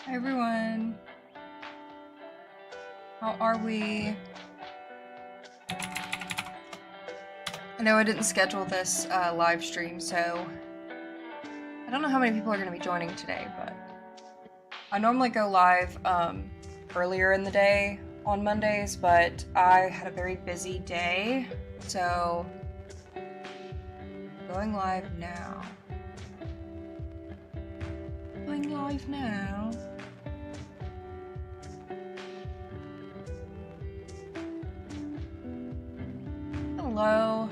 Hi everyone. How are we? I know I didn't schedule this live stream, so I don't know how many people are going to be joining today, but I normally go live earlier in the day on Mondays, but I had a very busy day, so going live now. Going live now. Hello.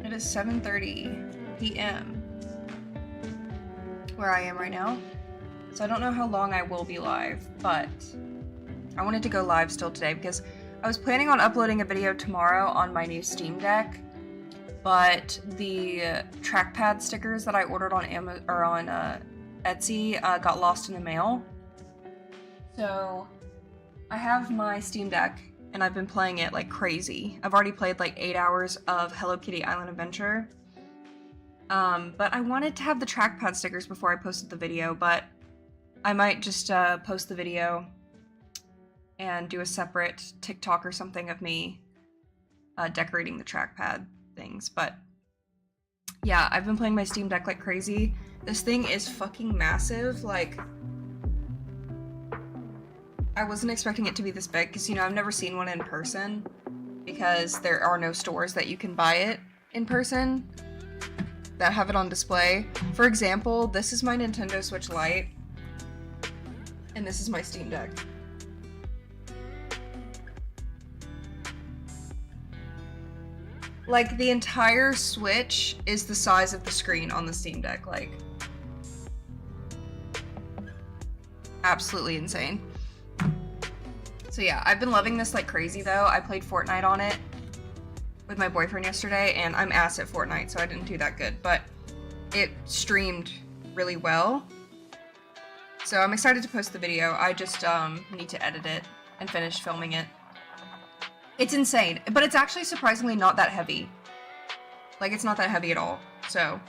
It is 7:30 p.m. where I am right now, so I don't know how long I will be live, but I wanted to go live still today because I was planning on uploading a video tomorrow on my new Steam Deck, but the trackpad stickers that I ordered on Etsy got lost in the mail. So I have my Steam Deck and I've been playing it like crazy. I've already played like 8 hours of Hello Kitty Island Adventure. But I wanted to have the trackpad stickers before I posted the video, but I might just post the video and do a separate TikTok or something of me decorating the trackpad things. But yeah, I've been playing my Steam Deck like crazy. This thing is fucking massive. Like, I wasn't expecting it to be this big because, you know, I've never seen one in person because there are no stores that you can buy it in person that have it on display. For example, this is my Nintendo Switch Lite and this is my Steam Deck. Like, the entire Switch is the size of the screen on the Steam Deck, like, absolutely insane. So yeah, I've been loving this like crazy though. I played Fortnite on it with my boyfriend yesterday, and I'm ass at Fortnite, so I didn't do that good, but it streamed really well. So I'm excited to post the video. I just need to edit it and finish filming it. It's insane, but it's actually surprisingly not that heavy. Like, it's not that heavy at all, so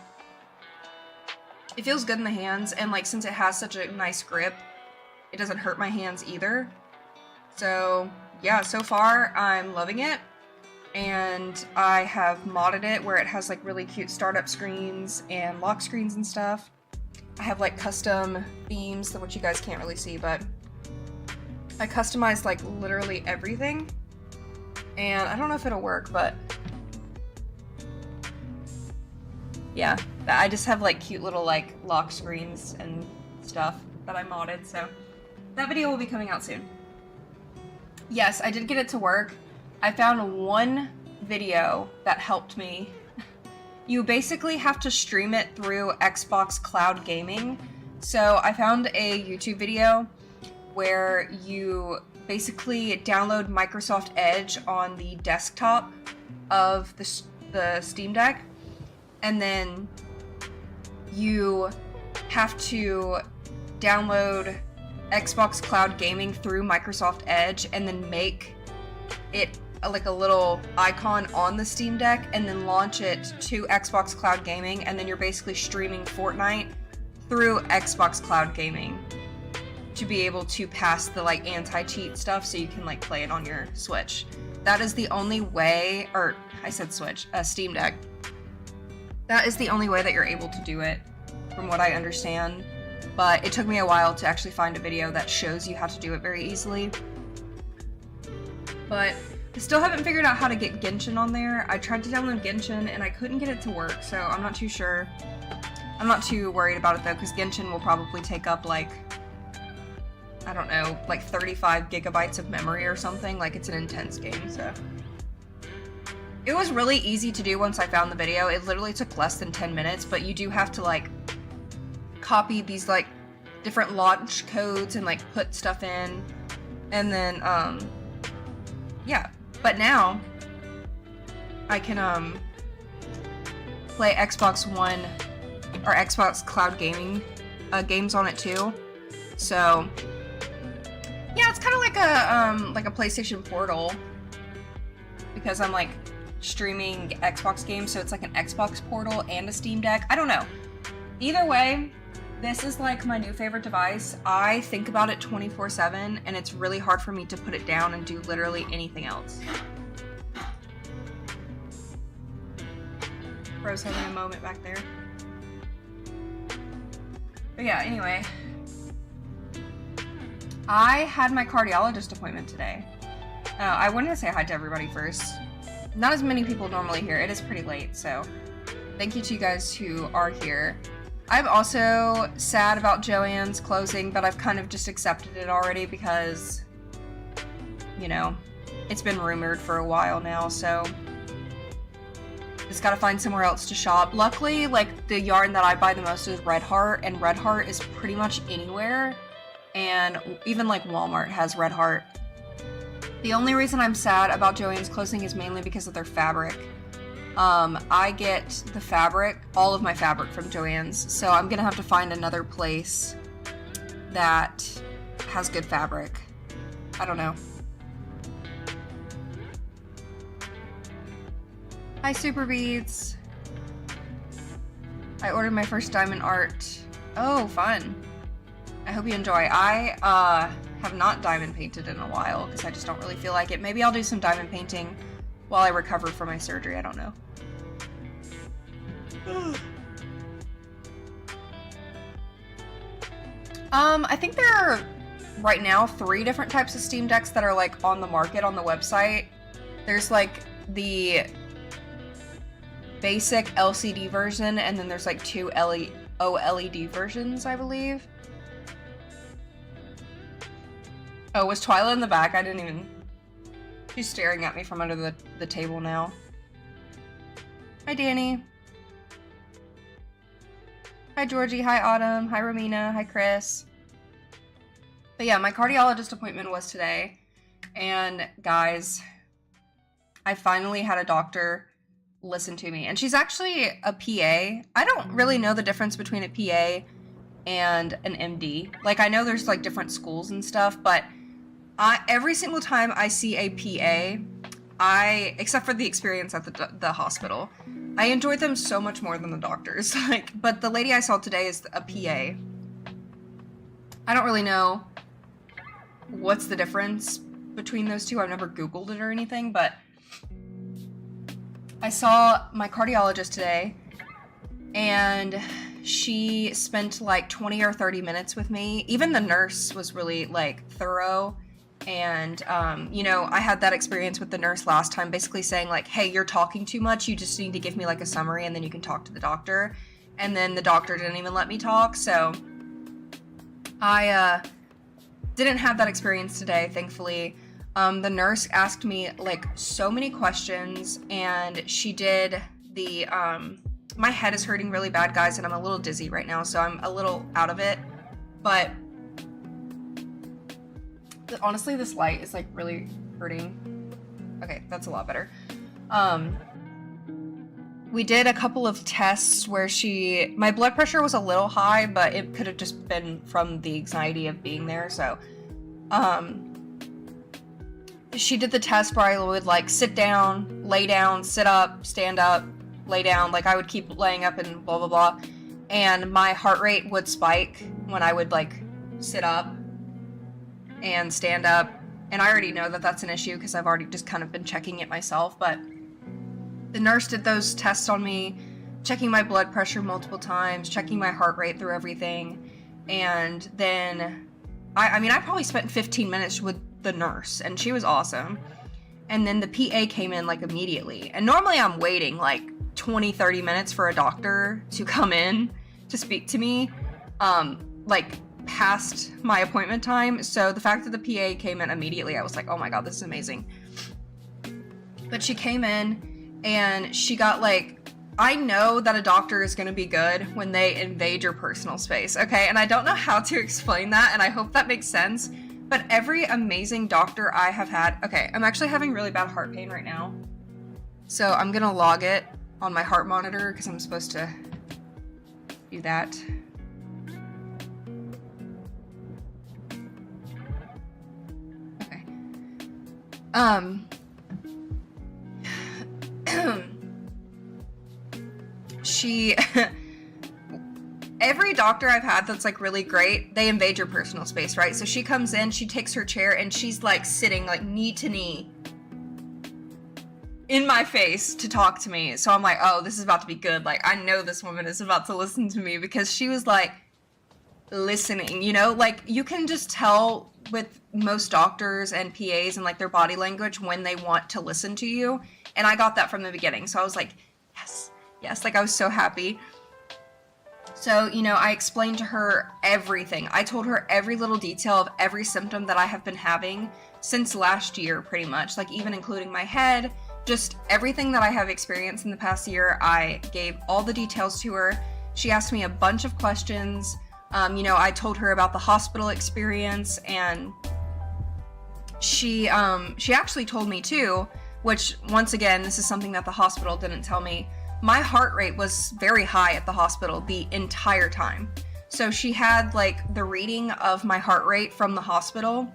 it feels good in the hands, and like, since it has such a nice grip, it doesn't hurt my hands either. So yeah, so far I'm loving it, and I have modded it where it has like really cute startup screens and lock screens and stuff. I have like custom themes, which you guys can't really see, but I customized like literally everything, and I don't know if it'll work, but yeah, I just have like cute little like lock screens and stuff that I modded, so that video will be coming out soon. Yes, I did get it to work. I found one video that helped me. You basically have to stream it through Xbox Cloud Gaming. So I found a YouTube video where you basically download Microsoft Edge on the desktop of the Steam Deck, and then you have to download Xbox Cloud Gaming through Microsoft Edge and then make it like a little icon on the Steam Deck and then launch it to Xbox Cloud Gaming, and then you're basically streaming Fortnite through Xbox Cloud Gaming to be able to pass the like anti-cheat stuff so you can like play it on your Switch. That is the only way, or I said Switch, Steam Deck. That is the only way that you're able to do it, from what I understand. But it took me a while to actually find a video that shows you how to do it very easily. But I still haven't figured out how to get Genshin on there. I tried to download Genshin and I couldn't get it to work, so I'm not too sure. I'm not too worried about it though, because Genshin will probably take up like, I don't know, like 35 gigabytes of memory or something. Like, it's an intense game, so. It was really easy to do once I found the video. It literally took less than 10 minutes, but you do have to like copy these like different launch codes and like put stuff in, and then yeah, but now I can play Xbox One or Xbox Cloud Gaming games on it too. So yeah, it's kind of like a PlayStation Portal, because I'm like streaming Xbox games, so it's like an Xbox portal and a Steam Deck. I don't know. Either way, this is like my new favorite device. I think about it 24/7, and it's really hard for me to put it down and do literally anything else. Bro's having a moment back there. But yeah, anyway. I had my cardiologist appointment today. I wanted to say hi to everybody first. Not as many people normally here. It is pretty late, so thank you to you guys who are here. I'm also sad about Joann's closing, but I've kind of just accepted it already because, you know, it's been rumored for a while now, so just gotta find somewhere else to shop. Luckily, like, the yarn that I buy the most is Red Heart, and Red Heart is pretty much anywhere, and even like Walmart has Red Heart. The only reason I'm sad about Joann's closing is mainly because of their fabric. I get the fabric, all of my fabric from Joann's, so I'm gonna have to find another place that has good fabric. I don't know. Hi, Super Beads. I ordered my first diamond art. Oh, fun. I hope you enjoy. I have not diamond painted in a while because I just don't really feel like it. Maybe I'll do some diamond painting while I recover from my surgery. I don't know. I think there are right now 3 different types of Steam Decks that are like on the market on the website. There's like the basic LCD version, and then there's like 2 OLED versions, I believe. Oh, was Twyla in the back? I didn't even... She's staring at me from under the table now. Hi, Danny. Hi, Georgie. Hi, Autumn. Hi, Romina. Hi, Chris. But yeah, my cardiologist appointment was today. And guys, I finally had a doctor listen to me. And she's actually a PA. I don't really know the difference between a PA and an MD. Like, I know there's like different schools and stuff, but every single time I see a PA, except for the experience at the hospital, I enjoyed them so much more than the doctors. But the lady I saw today is a PA. I don't really know what's the difference between those two. I've never Googled it or anything, but I saw my cardiologist today, and she spent like 20 or 30 minutes with me. Even the nurse was really like thorough. And, you know, I had that experience with the nurse last time, basically saying like, hey, you're talking too much. You just need to give me like a summary and then you can talk to the doctor. And then the doctor didn't even let me talk. So I didn't have that experience today, thankfully. The nurse asked me like so many questions, and she did the, my head is hurting really bad, guys, and I'm a little dizzy right now, so I'm a little out of it. But honestly, this light is like really hurting. Okay, that's a lot better. We did a couple of tests where my blood pressure was a little high, but it could have just been from the anxiety of being there. So, she did the test where I would like sit down, lay down, sit up, stand up, lay down. Like I would keep laying up and blah, blah, blah. And my heart rate would spike when I would like sit up and stand up. And I already know that that's an issue because I've already just kind of been checking it myself. But the nurse did those tests on me, checking my blood pressure multiple times, checking my heart rate through everything. And then, I mean, I probably spent 15 minutes with the nurse, and she was awesome. And then the PA came in like immediately. And normally I'm waiting like 20, 30 minutes for a doctor to come in to speak to me, like past my appointment time. So the fact that the PA came in immediately, I was like, oh my God, this is amazing. But she came in and she got like, I know that a doctor is going to be good when they invade your personal space, okay? And I don't know how to explain that, and I hope that makes sense. But every amazing doctor I have had... Okay, I'm actually having really bad heart pain right now. So I'm going to log it on my heart monitor because I'm supposed to do that. Okay. she every doctor I've had that's like really great, they invade your personal space, right? So she comes in, she takes her chair, and she's like sitting like knee to knee in my face to talk to me. So I'm like, oh, this is about to be good. Like, I know this woman is about to listen to me, because she was like listening, you know? Like, you can just tell with most doctors and PAs and like their body language when they want to listen to you. And I got that from the beginning. So I was like, yes, like I was so happy. So, you know, I explained to her everything. I told her every little detail of every symptom that I have been having since last year, pretty much, like even including my head, just everything that I have experienced in the past year. I gave all the details to her. She asked me a bunch of questions. You know, I told her about the hospital experience, and she actually told me too, which once again, this is something that the hospital didn't tell me. My heart rate was very high at the hospital the entire time. So she had like the reading of my heart rate from the hospital,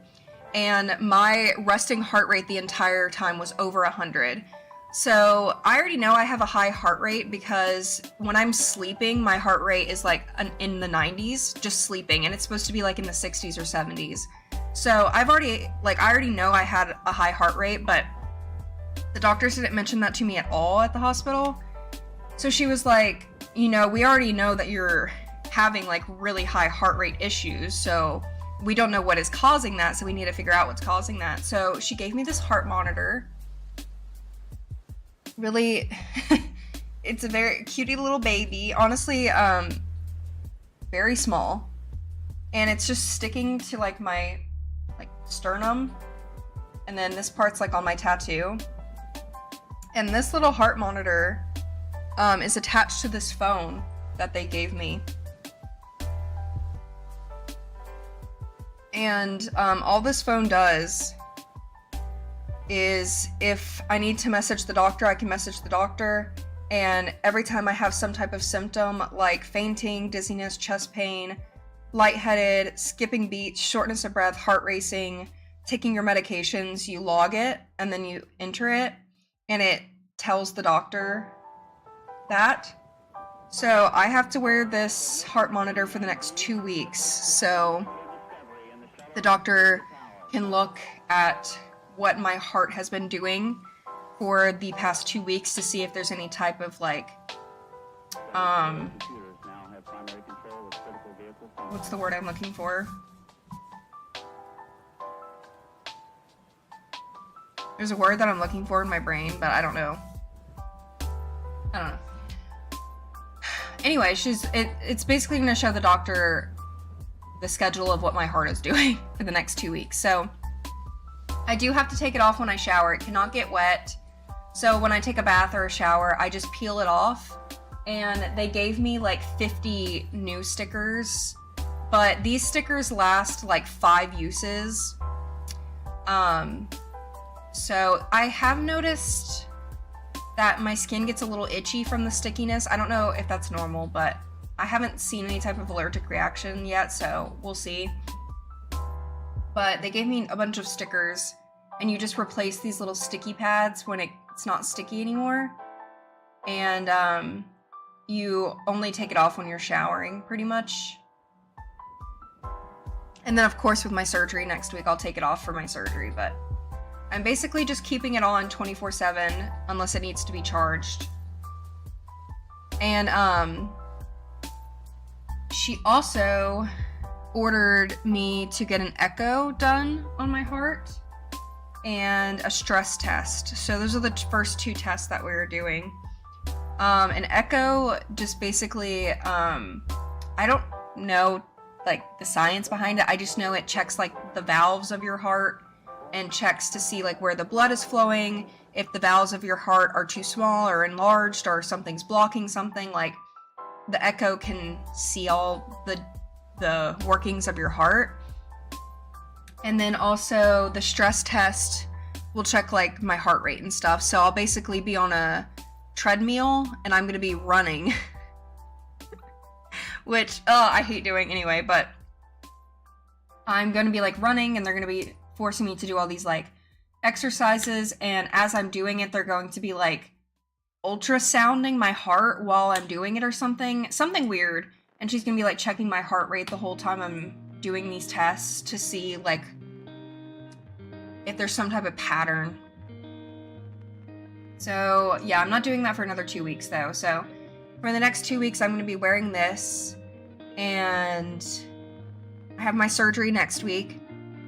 and my resting heart rate the entire time was over 100. So I already know I have a high heart rate, because when I'm sleeping, my heart rate is like in the 90s, just sleeping, and it's supposed to be like in the 60s or 70s. So I already know I had a high heart rate, but the doctors didn't mention that to me at all at the hospital. So she was like, you know, we already know that you're having like really high heart rate issues, so we don't know what is causing that, so we need to figure out what's causing that. So she gave me this heart monitor. Really, it's a very cutie little baby. Honestly, very small. And it's just sticking to like my sternum. And then this part's like on my tattoo. And this little heart monitor is attached to this phone that they gave me. And all this phone does is, if I need to message the doctor, I can message the doctor. And every time I have some type of symptom like fainting, dizziness, chest pain, lightheaded, skipping beats, shortness of breath, heart racing, taking your medications, you log it and then you enter it, and it tells the doctor that. So I have to wear this heart monitor for the next 2 weeks, so the doctor can look at what my heart has been doing for the past 2 weeks to see if there's any type of like what's the word I'm looking for? There's a word that I'm looking for in my brain, but I don't know. Anyway, it's basically going to show the doctor the schedule of what my heart is doing for the next 2 weeks. So I do have to take it off when I shower. It cannot get wet. So when I take a bath or a shower, I just peel it off. And they gave me like 50 new stickers, but these stickers last like 5 uses. So I have noticed that my skin gets a little itchy from the stickiness. I don't know if that's normal, but I haven't seen any type of allergic reaction yet, so we'll see. But they gave me a bunch of stickers, and you just replace these little sticky pads when it's not sticky anymore. And you only take it off when you're showering, pretty much. And then, of course, with my surgery next week, I'll take it off for my surgery, but I'm basically just keeping it on 24/7 unless it needs to be charged. And she also ordered me to get an echo done on my heart and a stress test. So those are the first 2 tests that we were doing. An echo just basically, I don't know like the science behind it. I just know it checks like the valves of your heart and checks to see like where the blood is flowing, if the valves of your heart are too small or enlarged or something's blocking something. Like the echo can see all the workings of your heart. And then also the stress test will check like my heart rate and stuff. So I'll basically be on a treadmill and I'm gonna be running, which I hate doing anyway, but I'm gonna be like running, and they're gonna be forcing me to do all these like exercises, and as I'm doing it, they're going to be like ultrasounding my heart while I'm doing it or something weird, and she's gonna be like checking my heart rate the whole time I'm doing these tests to see like if there's some type of pattern. So yeah, I'm not doing that for another 2 weeks though. So for the next 2 weeks, I'm gonna be wearing this, and I have my surgery next week,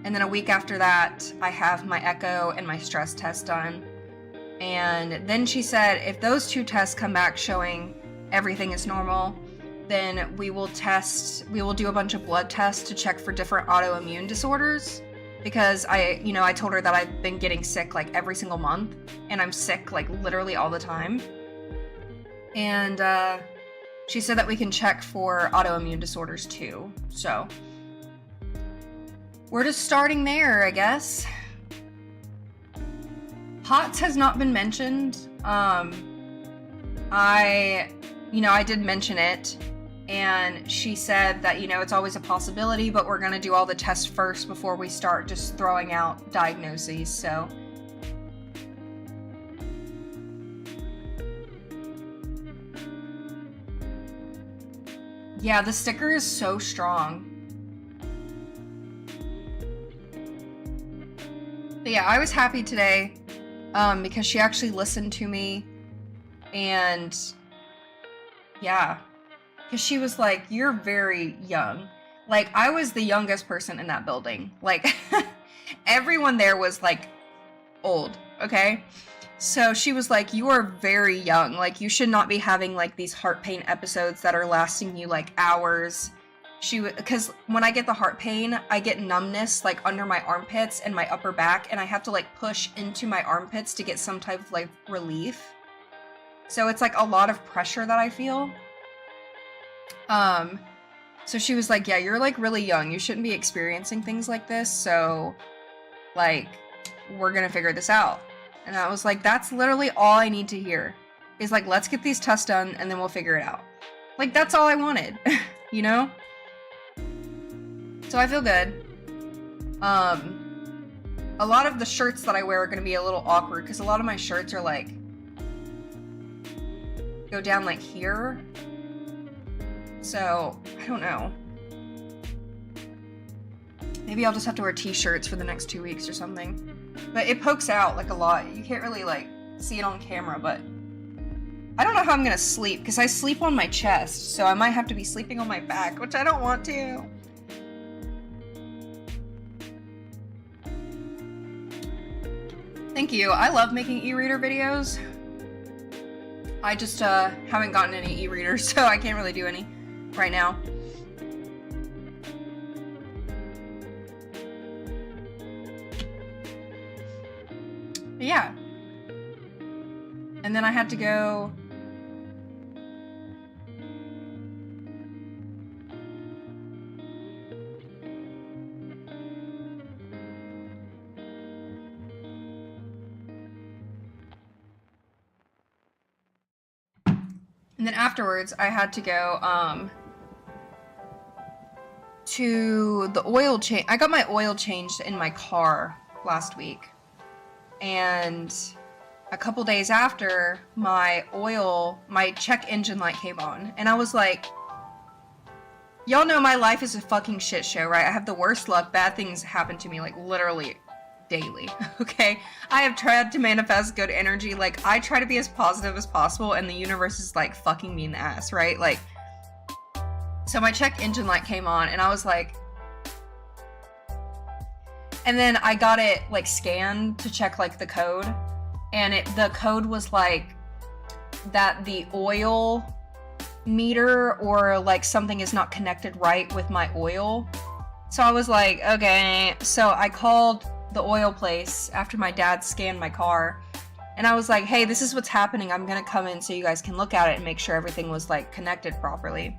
and then a week after that, I have my echo and my stress test done. And then she said if those 2 tests come back showing everything is normal, then we will do a bunch of blood tests to check for different autoimmune disorders, because I told her that I've been getting sick like every single month, and I'm sick like literally all the time. And she said that we can check for autoimmune disorders too. So we're just starting there, I guess. POTS has not been mentioned. I did mention it, and she said that, it's always a possibility, but we're gonna do all the tests first before we start just throwing out diagnoses, so. Yeah, the sticker is so strong. But yeah, I was happy today, because she actually listened to me, and yeah, because she was like, you're very young. Like, I was the youngest person in that building. Like, everyone there was like old, okay? So she was like, you are very young. Like, you should not be having like these heart pain episodes that are lasting you like hours. Because when I get the heart pain, I get numbness like under my armpits and my upper back, and I have to like push into my armpits to get some type of like relief. So it's like a lot of pressure that I feel. So she was like, yeah, you're like really young. You shouldn't be experiencing things like this. So like, we're gonna figure this out. And I was like, that's literally all I need to hear. Is like, let's get these tests done and then we'll figure it out. Like, that's all I wanted, you know? So I feel good. A lot of the shirts that I wear are gonna be a little awkward because a lot of my shirts are like, go down like here. So, I don't know. Maybe I'll just have to wear t-shirts for the next 2 weeks or something. But it pokes out like a lot. You can't really like see it on camera, but I don't know how I'm gonna sleep because I sleep on my chest, so I might have to be sleeping on my back, which I don't want to. Thank you. I love making e-reader videos. I just haven't gotten any e-readers, so I can't really do any right now. But yeah. And then I had to go and then afterwards I had to go to the oil change. I got my oil changed in my car last week, and a couple days after, my check engine light came on, and I was like, y'all know my life is a fucking shit show, right? I have the worst luck. Bad things happen to me like literally daily, okay? I have tried to manifest good energy. Like, I try to be as positive as possible, and the universe is like fucking me in the ass, right? Like, so my check engine light came on, and I was like, and then I got it like scanned to check like the code, and the code was like that the oil meter or like something is not connected right with my oil. So I was like, okay. So I called the oil place after my dad scanned my car, and I was like, hey, this is what's happening. I'm gonna come in so you guys can look at it and make sure everything was like connected properly.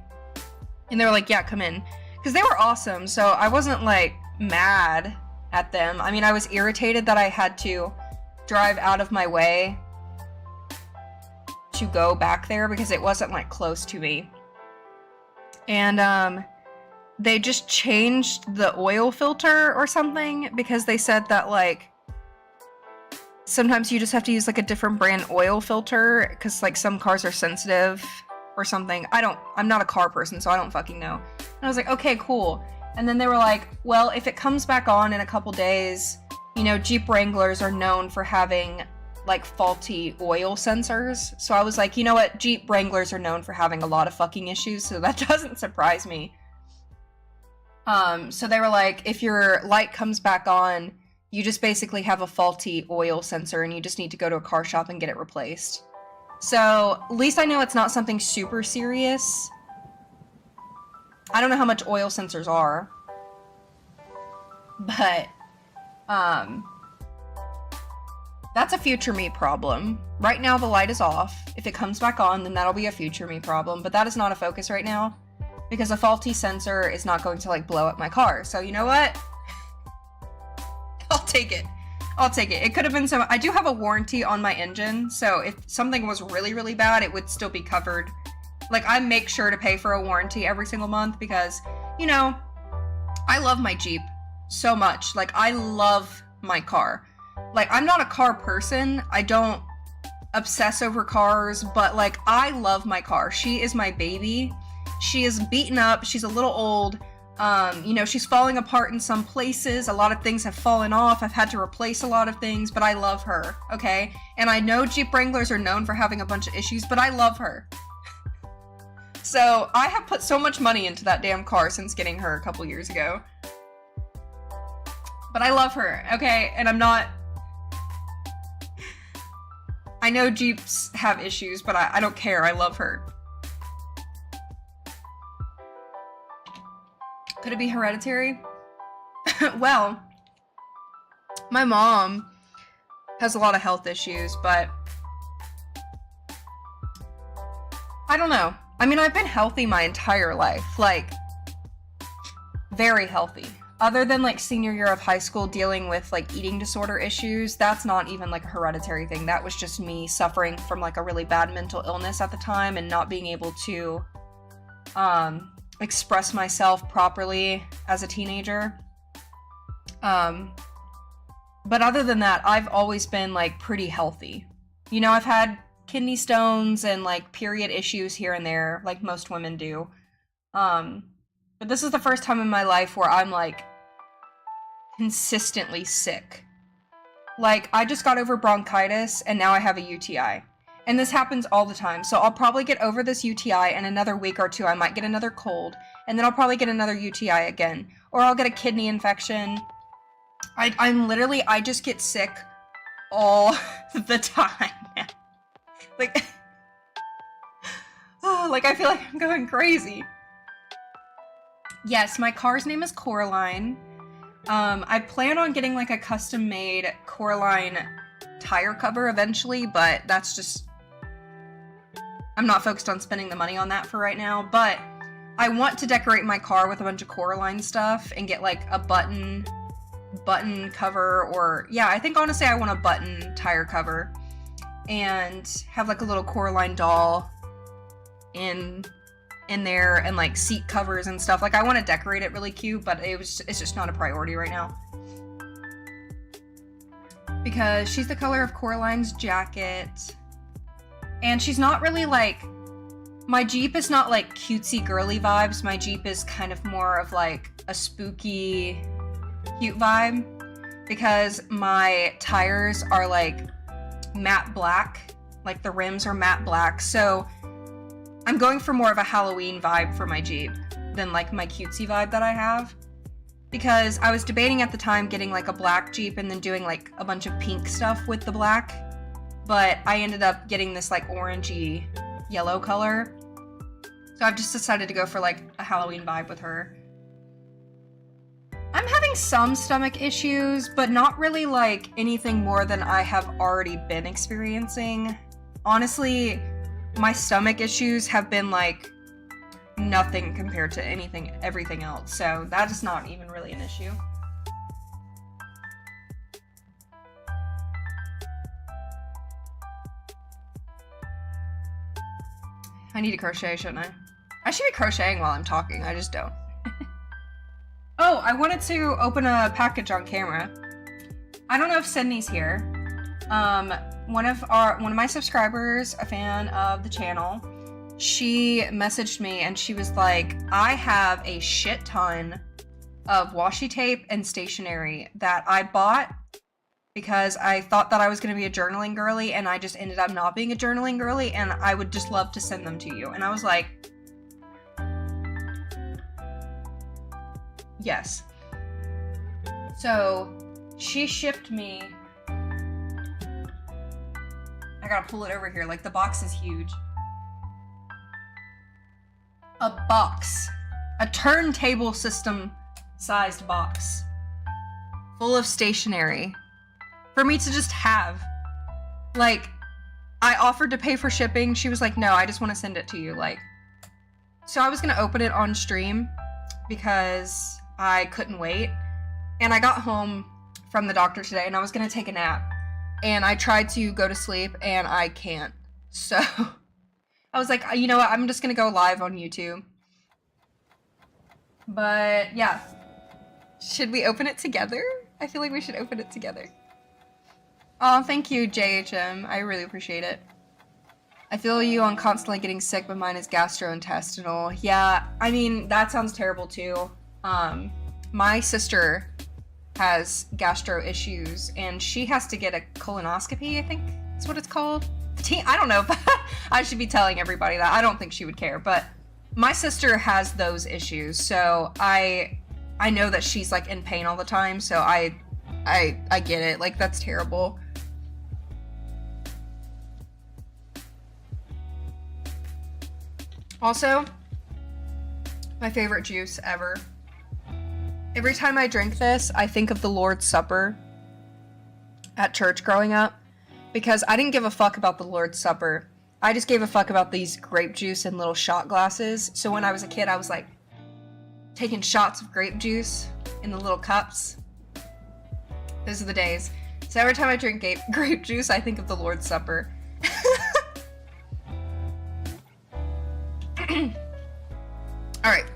And they were like, yeah, come in. Because they were awesome, so I wasn't like mad at them. I mean, I was irritated that I had to drive out of my way to go back there because it wasn't like close to me. And they just changed the oil filter or something because they said that like sometimes you just have to use like a different brand oil filter because like some cars are sensitive or something. I'm not a car person, so I don't fucking know. And I was like, okay, cool. And then they were like, well, if it comes back on in a couple days, you know, Jeep Wranglers are known for having like faulty oil sensors. So I was like, you know what? Jeep Wranglers are known for having a lot of fucking issues, so that doesn't surprise me. So they were like, if your light comes back on, you just basically have a faulty oil sensor and you just need to go to a car shop and get it replaced. So at least I know it's not something super serious. I don't know how much oil sensors are, but that's a future me problem. Right now the light is off. If it comes back on, then that'll be a future me problem, but that is not a focus right now because a faulty sensor is not going to like blow up my car. So you know what? I'll take it. I'll take it. It could have been some... I do have a warranty on my engine, so if something was really, really bad, it would still be covered. Like, I make sure to pay for a warranty every single month because, you know, I love my Jeep so much. Like, I love my car. Like, I'm not a car person. I don't obsess over cars, but, like, I love my car. She is my baby. She is beaten up. She's a little old. You know, she's falling apart in some places. A lot of things have fallen off. I've had to replace a lot of things, but I love her, okay? And I know Jeep Wranglers are known for having a bunch of issues, but I love her. So, I have put so much money into that damn car since getting her a couple years ago. But I love her, okay? And I'm not... I know Jeeps have issues, but I don't care. I love her. Could it be hereditary? Well, my mom has a lot of health issues, but I don't know. I mean, I've been healthy my entire life, like, very healthy. Other than, like, senior year of high school dealing with, like, eating disorder issues, that's not even, like, a hereditary thing. That was just me suffering from, like, a really bad mental illness at the time and not being able to, express myself properly as a teenager. But other than that, I've always been, like, pretty healthy. You know, I've had kidney stones and, like, period issues here and there, like most women do. But this is the first time in my life where I'm, like, consistently sick. Like, I just got over bronchitis, and now I have a UTI. And this happens all the time, so I'll probably get over this UTI, and another week or two I might get another cold, and then I'll probably get another UTI again. Or I'll get a kidney infection. I just get sick all the time, man. Like, oh, like, I feel like I'm going crazy. Yes, my car's name is Coraline. I plan on getting, like, a custom-made Coraline tire cover eventually, but that's just... I'm not focused on spending the money on that for right now, but I want to decorate my car with a bunch of Coraline stuff and get, like, a button cover, or... Yeah, I think, honestly, I want a button tire cover. And have, like, a little Coraline doll in there, and, like, seat covers and stuff. Like, I want to decorate it really cute, but it's just not a priority right now. Because she's the color of Coraline's jacket. And she's not really, like... My Jeep is not, like, cutesy girly vibes. My Jeep is kind of more of, like, a spooky, cute vibe. Because my tires are, like, matte black. Like, the rims are matte black. So, I'm going for more of a Halloween vibe for my Jeep than, like, my cutesy vibe that I have. Because I was debating at the time getting, like, a black Jeep and then doing, like, a bunch of pink stuff with the black. But I ended up getting this, like, orangey yellow color. So I've just decided to go for, like, a Halloween vibe with her. I'm having some stomach issues, but not really, like, anything more than I have already been experiencing. Honestly, my stomach issues have been, like, nothing compared to everything else. So that is not even really an issue. I need to crochet, shouldn't I? I should be crocheting while I'm talking, I just don't. Oh, I wanted to open a package on camera. I don't know if Sydney's here. One of my subscribers, a fan of the channel, she messaged me and she was like, I have a shit ton of washi tape and stationery that I bought because I thought that I was going to be a journaling girly, and I just ended up not being a journaling girly, and I would just love to send them to you. And I was like, yes. So she shipped me, I gotta pull it over here, like the box is huge. A box, a turntable system sized box full of stationery for me to just have. Like, I offered to pay for shipping. She was like, no, I just want to send it to you. Like, so I was gonna open it on stream because I couldn't wait. And I got home from the doctor today and I was gonna take a nap. And I tried to go to sleep and I can't. So I was like, you know what? I'm just gonna go live on YouTube. But yeah. Should we open it together? I feel like we should open it together. Oh, thank you, JHM. I really appreciate it. I feel you on constantly getting sick, but mine is gastrointestinal. Yeah, I mean, that sounds terrible too. My sister has gastro issues, and she has to get a colonoscopy, I think is what it's called. I don't know if I should be telling everybody that. I don't think she would care, but my sister has those issues, so I know that she's like in pain all the time, so I get it. Like, that's terrible. Also, my favorite juice ever. Every time I drink this, I think of the Lord's Supper at church growing up, because I didn't give a fuck about the Lord's Supper. I just gave a fuck about these grape juice in little shot glasses. So when I was a kid, I was like taking shots of grape juice in the little cups. Those are the days. So every time I drink grape juice, I think of the Lord's Supper. All right,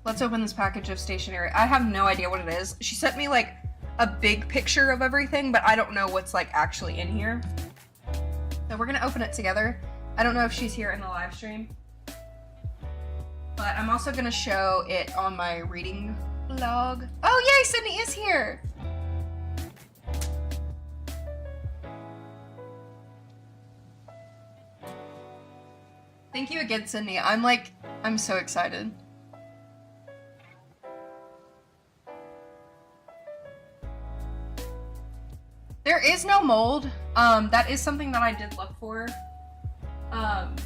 let's open this package of stationery. I have no idea what it is. She sent me like a big picture of everything, but I don't know what's like actually in here. So we're gonna open it together. I don't know if she's here in the live stream, but I'm also gonna show it on my reading vlog. Oh yay, Sydney is here. Thank you again, Sydney. I'm so excited. There is no mold. That is something that I did look for. But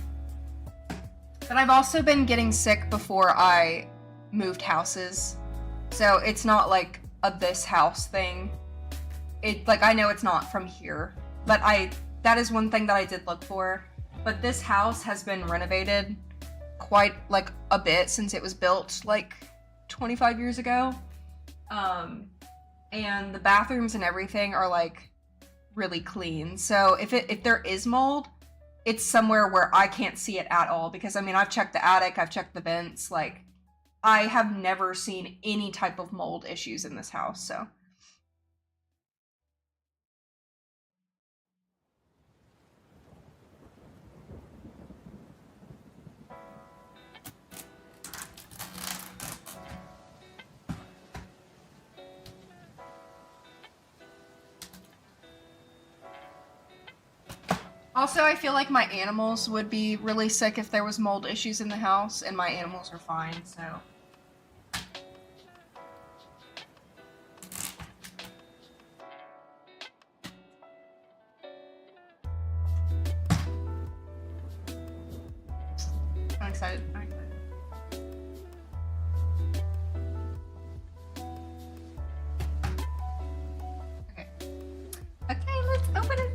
I've also been getting sick before I moved houses. So it's not like a this house thing. I know it's not from here, but that is one thing that I did look for. But this house has been renovated quite like a bit since it was built like 25 years ago. And the bathrooms and everything are like really clean. So if there is mold, it's somewhere where I can't see it at all, because I mean, I've checked the attic, I've checked the vents, like I have never seen any type of mold issues in this house. So also, I feel like my animals would be really sick if there was mold issues in the house, and my animals are fine, so. I'm excited. I'm excited. Okay. Okay, let's open it.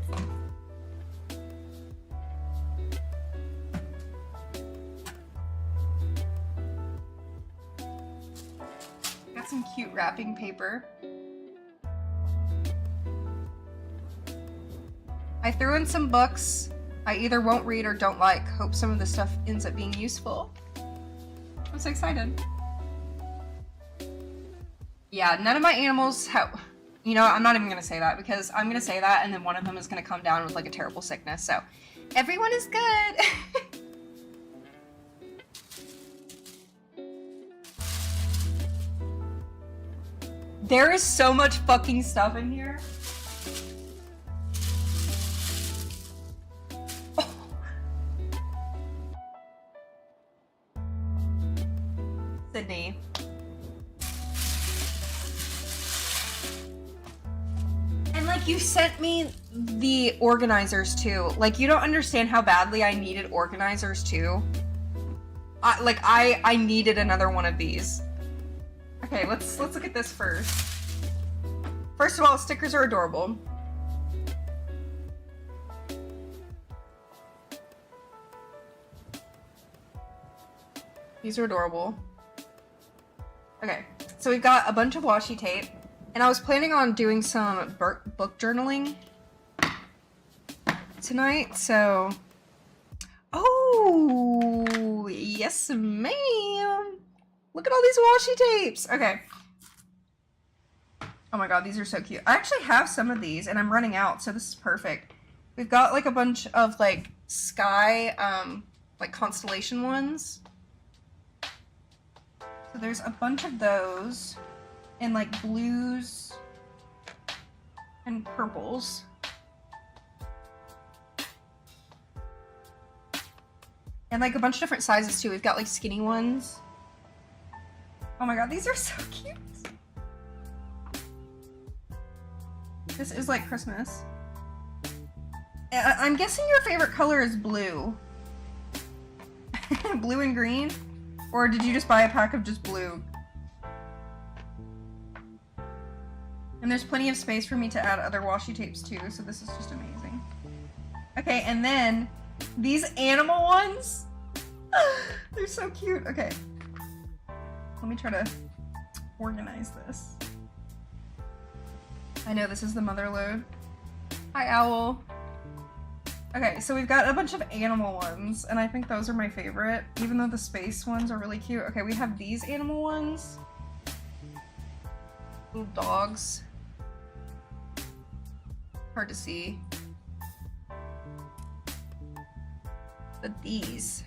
Some cute wrapping paper. I threw in some books I either won't read or don't like. Hope some of the stuff ends up being useful. I'm so excited. Yeah, none of my animals have, You know, I'm not even gonna say that because I'm gonna say that and then one of them is gonna come down with like a terrible sickness. So everyone is good. There is so much fucking stuff in here. Oh. Sydney. And like you sent me the organizers too. Like you don't understand how badly I needed organizers too. I needed another one of these. Okay, let's look at this first. First of all, stickers are adorable. These are adorable. Okay, so we've got a bunch of washi tape, and I was planning on doing some book journaling tonight, so... Oh, yes ma'am! Look at all these washi tapes! Okay. Oh my god, these are so cute. I actually have some of these, and I'm running out, so this is perfect. We've got, like, a bunch of, like, sky, like, constellation ones. So there's a bunch of those, in, like, blues and purples. And, like, a bunch of different sizes, too. We've got, like, skinny ones. Oh my god, these are so cute. This is like Christmas. I'm guessing your favorite color is blue. Blue and green? Or did you just buy a pack of just blue? And there's plenty of space for me to add other washi tapes too, so this is just amazing. Okay, and then these animal ones. They're so cute. Okay. Let me try to organize this. I know this is the mother load. Hi, Owl. Okay, so we've got a bunch of animal ones, and I think those are my favorite, even though the space ones are really cute. Okay, we have these animal ones. Little dogs. Hard to see. But these.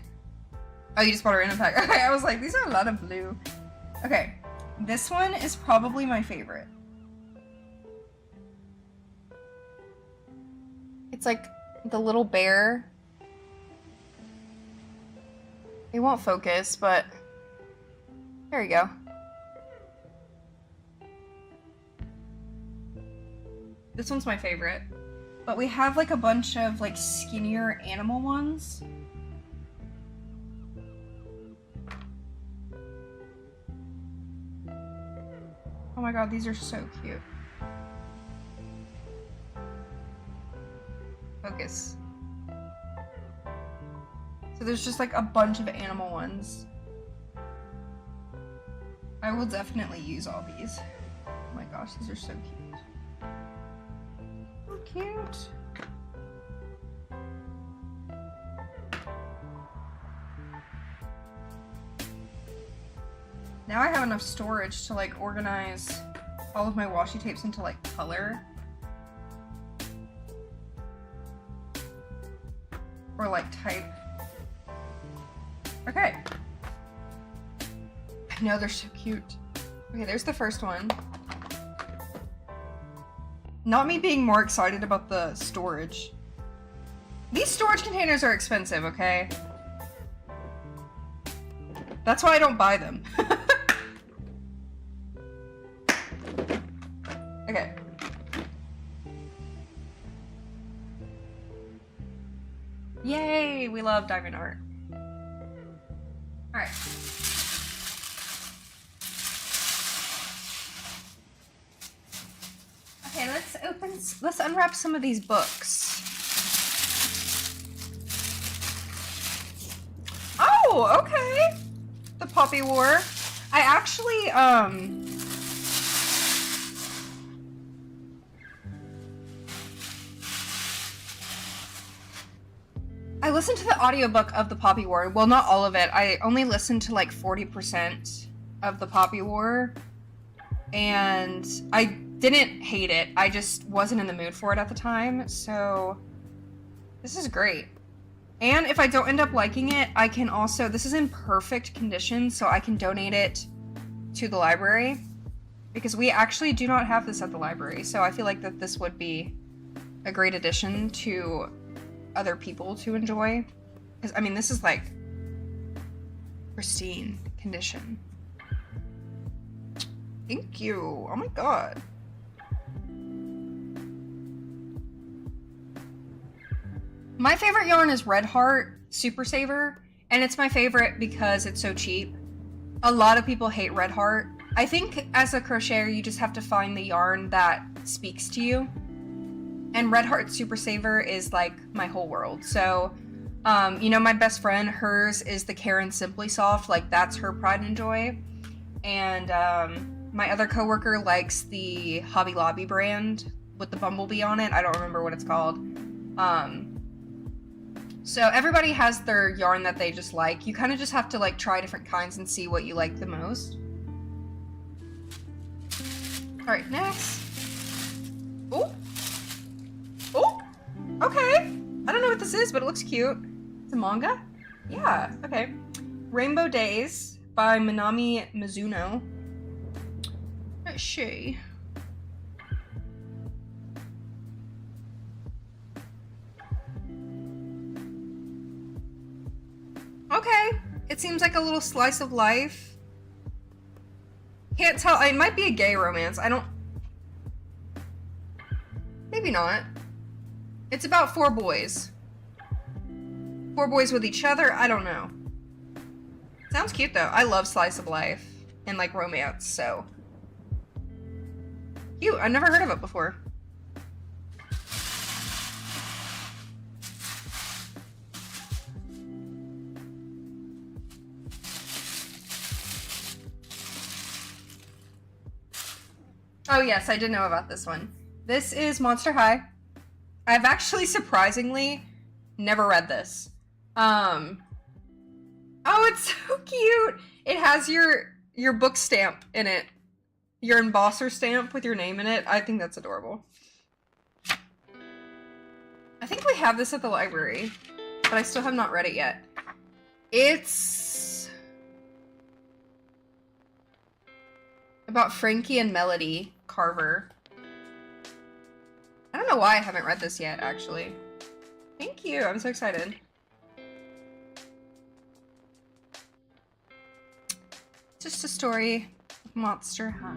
Oh, you just bought a random pack. Okay, I was like, these are a lot of blue. Okay, this one is probably my favorite. It's like the little bear. It won't focus, but there you go. This one's my favorite. But we have like a bunch of like skinnier animal ones. Oh my god, these are so cute. Focus. So there's just like a bunch of animal ones. I will definitely use all these. Oh my gosh, these are so cute. So cute. Now I have enough storage to like organize all of my washi tapes into like color. Or like type. Okay. I know, they're so cute. Okay, there's the first one. Not me being more excited about the storage. These storage containers are expensive, okay? That's why I don't buy them. Okay. Yay! We love diamond art. Alright. Okay, let's unwrap some of these books. Oh, okay! The Poppy War. I actually, I listened to the audiobook of the Poppy War. Well, not all of it. I only listened to like 40% of the Poppy War. And I Didn't hate it. I just wasn't in the mood for it at the time. So this is great. And if I don't end up liking it, I can also, this is in perfect condition, so I can donate it to the library. Because we actually do not have this at the library. So I feel like that this would be a great addition to other people to enjoy. Because, I mean, this is like pristine condition. Thank you. Oh my god. My favorite yarn is Red Heart Super Saver, and it's my favorite because it's so cheap. A lot of people hate Red Heart. I think as a crocheter, you just have to find the yarn that speaks to you. And Red Heart Super Saver is like my whole world. So, you know, my best friend, hers is the Karen Simply Soft. Like, that's her pride and joy. And my other coworker likes the Hobby Lobby brand with the bumblebee on it. I don't remember what it's called. So everybody has their yarn that they just like. You kind of just have to like try different kinds and see what you like the most. All right, next. Oh. Oh. Okay. I don't know what this is, but it looks cute. It's a manga? Yeah, okay. Rainbow Days by Minami Mizuno. Let's see. Okay, it seems like a little slice of life. Can't tell, it might be a gay romance, I don't... Maybe not. It's about 4 boys. 4 boys with each other, I don't know. Sounds cute though, I love slice of life and like romance, so. Cute, I've never heard of it before. Oh yes, I did know about this one. This is Monster High. I've actually surprisingly never read this. Oh, it's so cute. It has your book stamp in it. Your embosser stamp with your name in it. I think that's adorable. I think we have this at the library, but I still have not read it yet. It's about Frankie and Melody Carver. I don't know why I haven't read this yet, actually. Thank you, I'm so excited. Just a story of Monster High.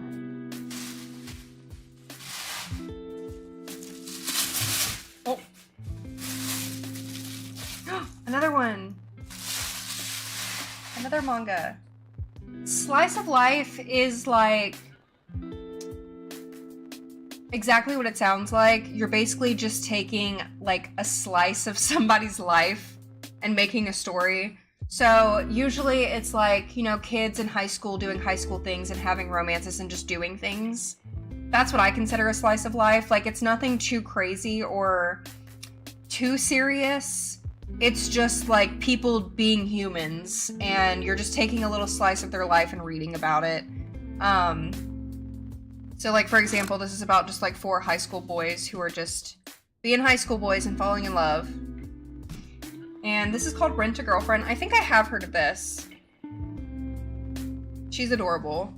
Oh. Another one. Another manga. Slice of life is like exactly what it sounds like. You're basically just taking like a slice of somebody's life and making a story. So usually it's like, you know, kids in high school doing high school things and having romances and just doing things. That's what I consider a slice of life. Like, it's nothing too crazy or too serious. It's just like people being humans, and you're just taking a little slice of their life and reading about it. So like, for example, this is about just like 4 high school boys who are just being high school boys and falling in love. And this is called Rent a Girlfriend. I think I have heard of this. She's adorable.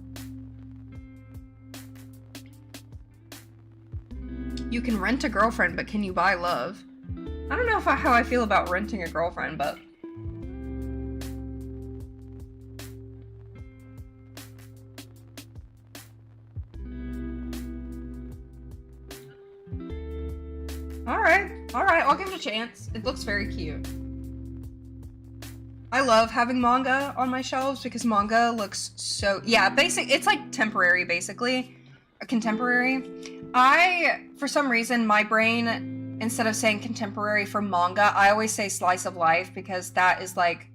You can rent a girlfriend, but can you buy love? I don't know how I feel about renting a girlfriend, but... Alright, I'll give it a chance. It looks very cute. I love having manga on my shelves because manga looks so... Yeah, it's like temporary, basically. A contemporary. For some reason, my brain, instead of saying contemporary for manga, I always say slice of life because that is like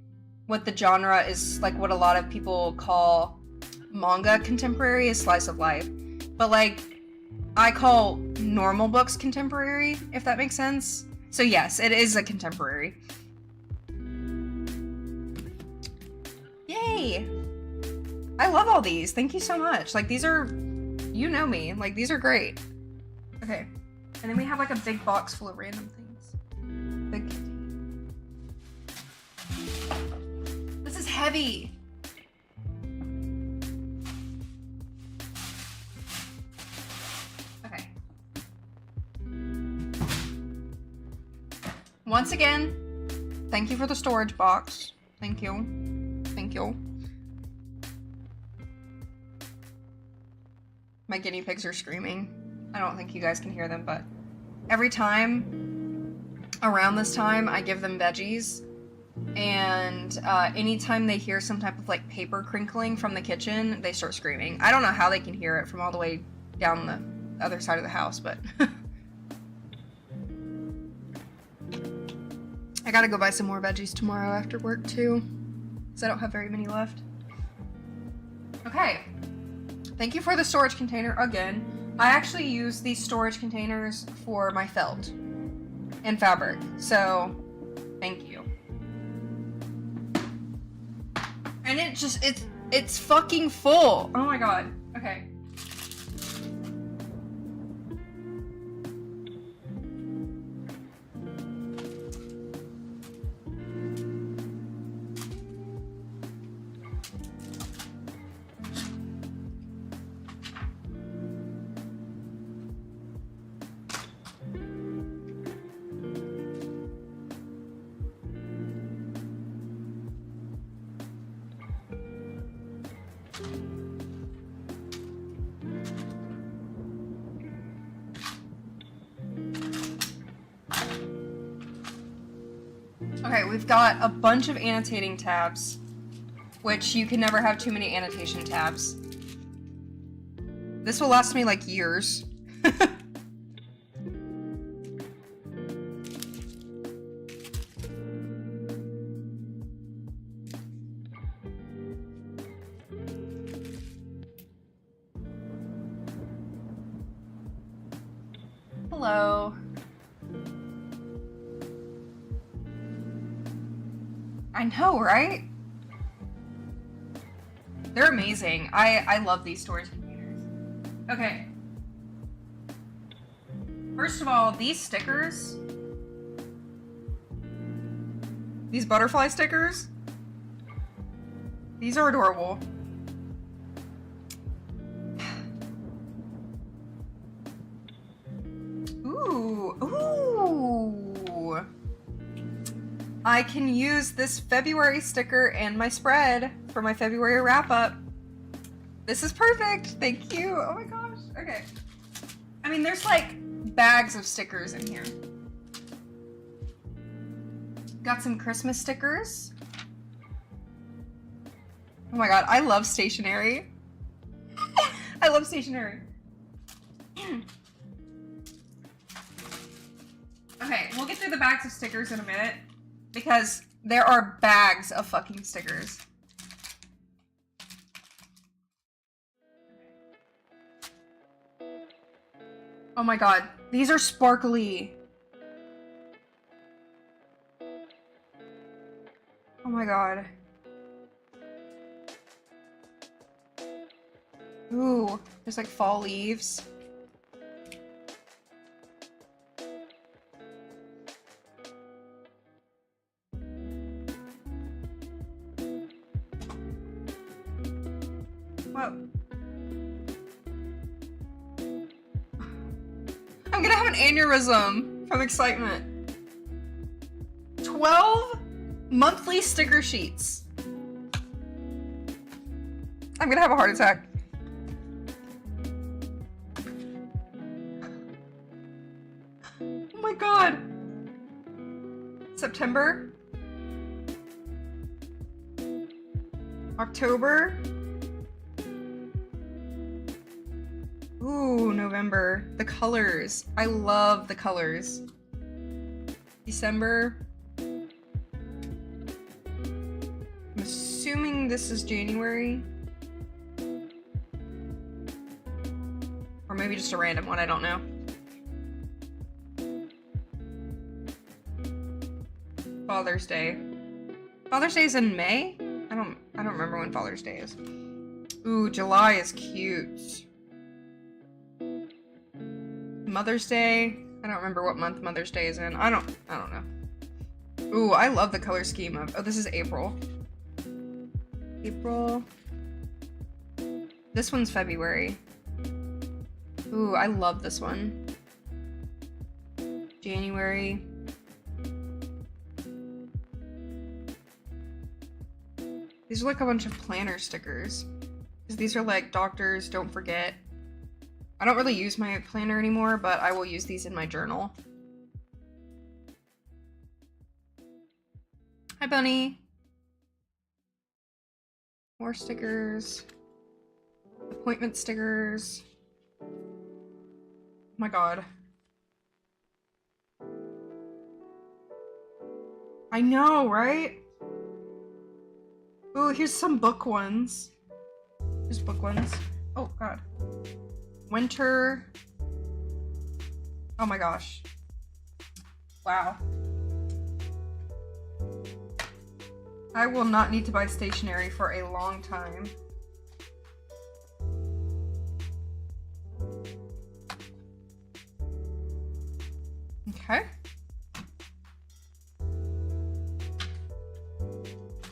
what the genre is, like what a lot of people call manga contemporary is slice of life. But like, I call normal books contemporary, if that makes sense. So yes, it is a contemporary. Yay! I love all these. Thank you so much. Like, these are You know me. Like, these are great. Okay. And then we have like a big box full of random things. Big. This is heavy. Okay. Once again, thank you for the storage box. Thank you. Thank you. My guinea pigs are screaming. I don't think you guys can hear them, but every time around this time, I give them veggies. And anytime they hear some type of like paper crinkling from the kitchen, they start screaming. I don't know how they can hear it from all the way down the other side of the house, but I gotta go buy some more veggies tomorrow after work too, because I don't have very many left. Okay. Thank you for the storage container again. I actually use these storage containers for my felt and fabric, so thank you. And it's fucking full. Oh my god. Okay. Okay, we've got a bunch of annotating tabs, which you can never have too many annotation tabs. This will last me like years. Hello. I know, right? They're amazing. I love these storage containers. Okay. First of all, these stickers, these butterfly stickers, these are adorable. Ooh, ooh. I can use this February sticker and my spread for my February wrap-up. This is perfect. Thank you. Oh my gosh. Okay. I mean, there's like bags of stickers in here. Got some Christmas stickers. Oh my god, I love Stationery. I love Stationery. Okay, we'll get through the bags of stickers in a minute, because there are bags of fucking stickers. Oh my god, these are sparkly. Oh my god. Ooh, there's like fall leaves. Whoa. I'm gonna have an aneurysm from excitement. 12 monthly sticker sheets. I'm gonna have a heart attack. Oh my god. September. October. Ooh, November. The colors. I love the colors. December. I'm assuming this is January. Or maybe just a random one, I don't know. Father's Day. Father's Day is in May? I don't remember when Father's Day is. Ooh, July is cute. Mother's Day. I don't remember what month Mother's Day is in. I don't know. Ooh, I love the color scheme of, oh, this is April. April. This one's February. Ooh, I love this one. January. These are like a bunch of planner stickers. Because these are like doctors, don't forget. I don't really use my planner anymore, but I will use these in my journal. Hi, Bunny. More stickers. Appointment stickers. Oh my god. I know, right? Ooh, here's some book ones. Here's book ones. Oh god. Winter. Oh my gosh. Wow. I will not need to buy stationery for a long time. Okay.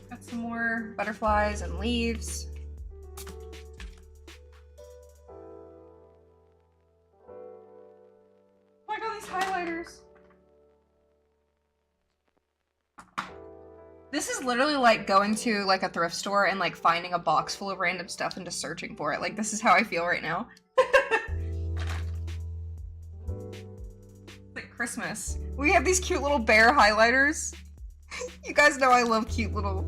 Got some more butterflies and leaves. Oh my god, these highlighters. This is literally like going to like a thrift store and like finding a box full of random stuff and just searching for it. Like, this is how I feel right now. Like Christmas. We have these cute little bear highlighters. You guys know I love cute little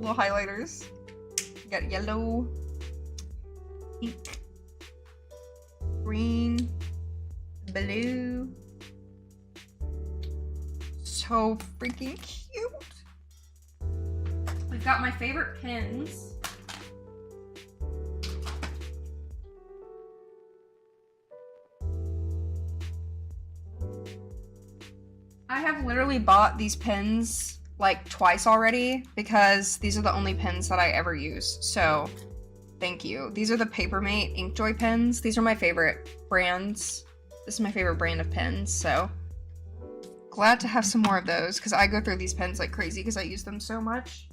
highlighters. You got yellow, pink, green, blue. So freaking cute. We've got my favorite pins. I have literally bought these pins like twice already because these are the only pens that I ever use. So thank you. These are the Papermate Inkjoy pens. These are my favorite brands. This is my favorite brand of pens, so glad to have some more of those because I go through these pens like crazy because I use them so much.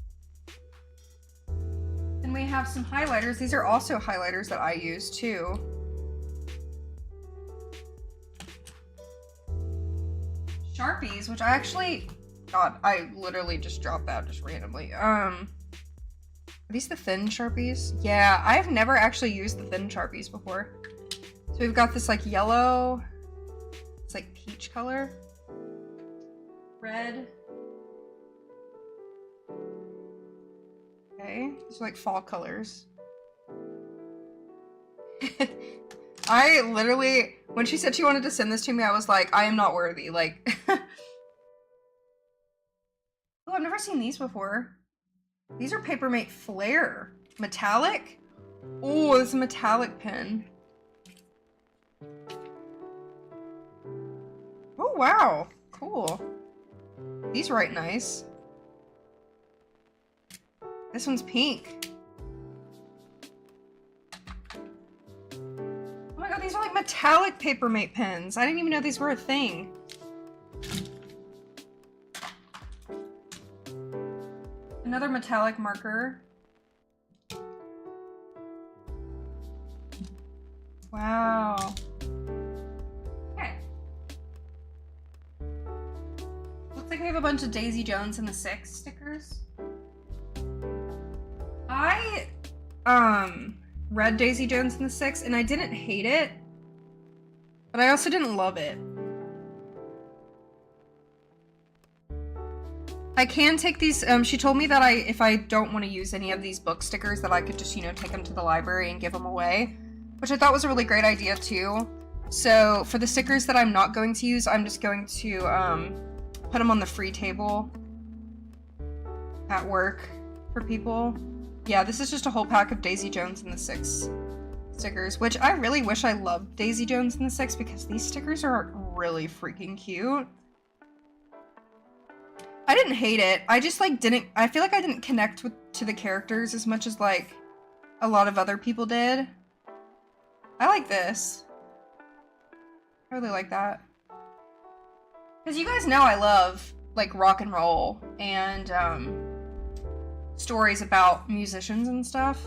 And we have some highlighters. These are also highlighters that I use too. Sharpies, which I actually, God, I literally just dropped that just randomly. Are these the thin Sharpies? Yeah, I've never actually used the thin Sharpies before. So we've got this like yellow, it's like peach color. Red. Okay, these are like fall colors. I literally, when she said she wanted to send this to me, I was like, I am not worthy. Like, oh, I've never seen these before. These are Papermate Flare. Metallic? Oh, this is a metallic pen. Oh, wow. Cool. These write nice. This one's pink. Oh my god, these are like metallic Papermate pens. I didn't even know these were a thing. Another metallic marker. Wow. Okay. Looks like we have a bunch of Daisy Jones and the Six stickers. I read Daisy Jones and the Six and I didn't hate it, but I also didn't love it. I can take these, she told me that if I don't want to use any of these book stickers that I could just, you know, take them to the library and give them away, which I thought was a really great idea too. So for the stickers that I'm not going to use, I'm just going to put them on the free table at work for people. Yeah, this is just a whole pack of Daisy Jones and the Six stickers, which I really wish I loved Daisy Jones and the Six because these stickers are really freaking cute. I didn't hate it. I just like I feel like I didn't connect to the characters as much as like a lot of other people did. I like this. I really like that. Because you guys know I love, like, rock and roll and, stories about musicians and stuff.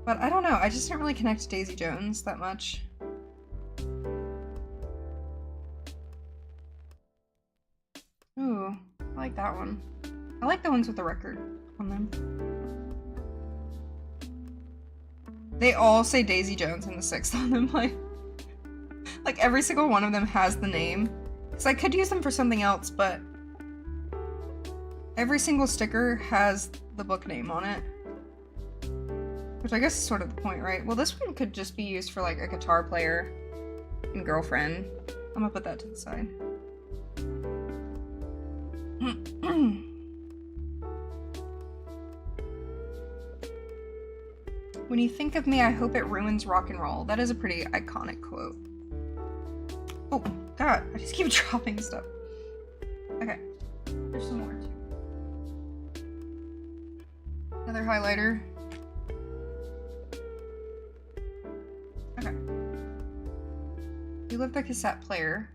But I don't know, I just didn't really connect to Daisy Jones that much. Ooh, I like that one. I like the ones with the record on them. They all say Daisy Jones in the 6th on them, like every single one of them has the name. Because I could use them for something else, but every single sticker has the book name on it. Which I guess is sort of the point, right? Well, this one could just be used for like a guitar player and girlfriend. I'm gonna put that to the side. When you think of me, I hope it ruins rock and roll. That is a pretty iconic quote. Oh, God, I just keep dropping stuff. Okay, there's some more too. Another highlighter. Okay. You love the cassette player.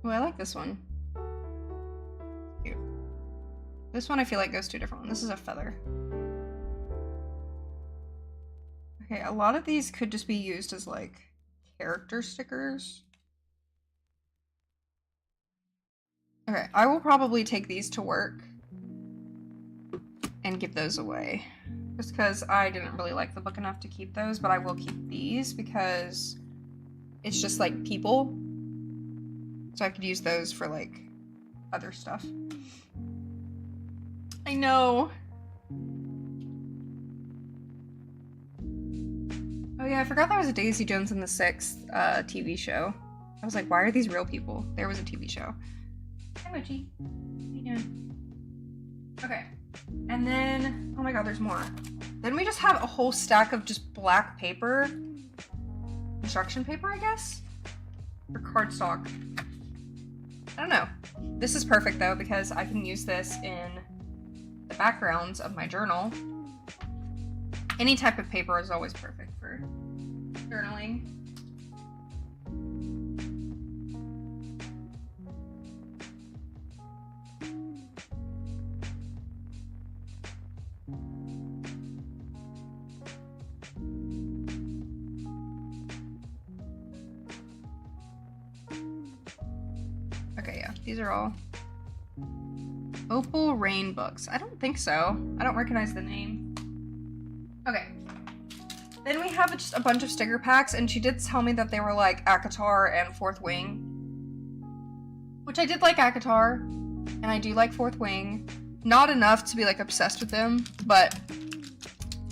Oh, I like this one. Cute. This one I feel like goes to a different one. This is a feather. Okay, a lot of these could just be used as like character stickers. Okay, I will probably take these to work and give those away. Just because I didn't really like the book enough to keep those, but I will keep these because it's just like people. So I could use those for like other stuff. I know. Oh yeah, I forgot there was a Daisy Jones in the 6th TV show. I was like, why are these real people? There was a TV show. Hi, Witchy. How you doing? Okay. And then, oh my god, there's more. Then we just have a whole stack of just black paper. Construction paper, I guess? Or cardstock. I don't know. This is perfect though because I can use this in the backgrounds of my journal. Any type of paper is always perfect for journaling. Okay, yeah, these are all Opal Rain books. I don't think so. I don't recognize the name. Okay. Then we have just a bunch of sticker packs, and she did tell me that they were like ACOTAR and Fourth Wing. Which I did like ACOTAR, and I do like Fourth Wing. Not enough to be like obsessed with them, but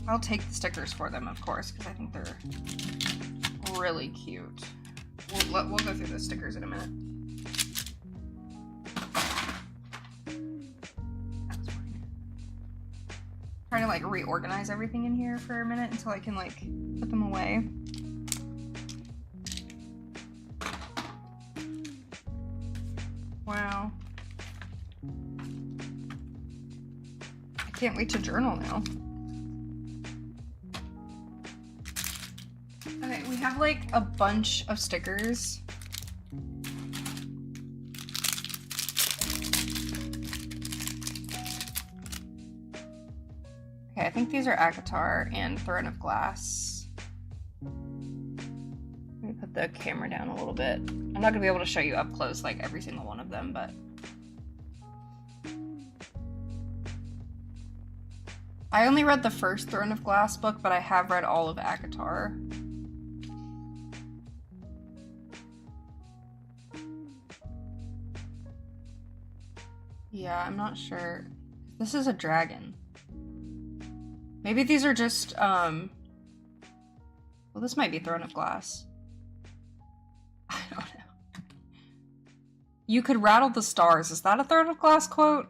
I'll take the stickers for them, of course, because I think they're really cute. We'll go through the stickers in a minute. Trying to like reorganize everything in here for a minute until I can like put them away. Wow. I can't wait to journal now. Okay, we have like a bunch of stickers. Okay, I think these are ACOTAR and Throne of Glass. Let me put the camera down a little bit. I'm not gonna be able to show you up close like every single one of them, but I only read the first Throne of Glass book, but I have read all of ACOTAR. Yeah, I'm not sure. This is a dragon. Maybe these are just, well, this might be Throne of Glass. I don't know. You could rattle the stars. Is that a Throne of Glass quote?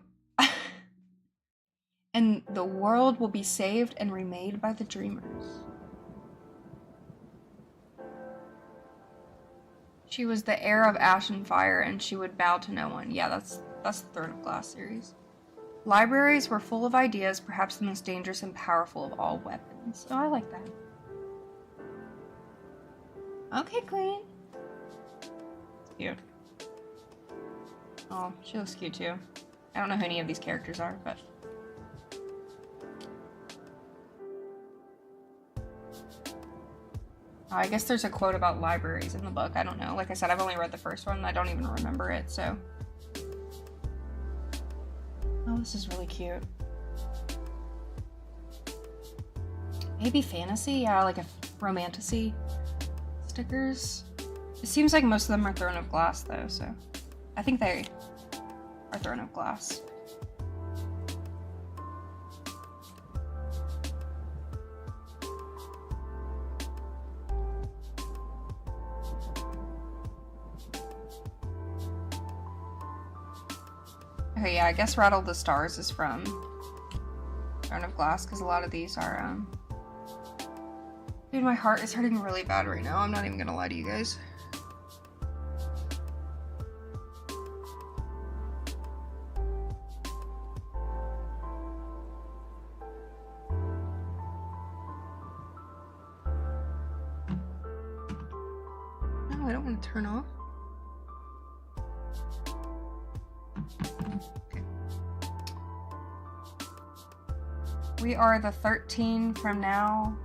And the world will be saved and remade by the dreamers. She was the heir of ash and fire, and she would bow to no one. Yeah, that's the Throne of Glass series. Libraries were full of ideas, perhaps the most dangerous and powerful of all weapons. Oh, I like that. Okay, Queen. Cute. Oh, she looks cute too. I don't know who any of these characters are, but... Oh, I guess there's a quote about libraries in the book. I don't know. Like I said, I've only read the first one. I don't even remember it, so... Oh, this is really cute. Maybe fantasy? Yeah, like a romantasy stickers. It seems like most of them are Throne of Glass, though, so... I think they are Throne of Glass. Okay, yeah, I guess Rattle the Stars is from Throne of Glass, because a lot of these are, Dude, my heart is hurting really bad right now. I'm not even gonna lie to you guys. No, I don't want to turn off. Okay. We are the 13 from now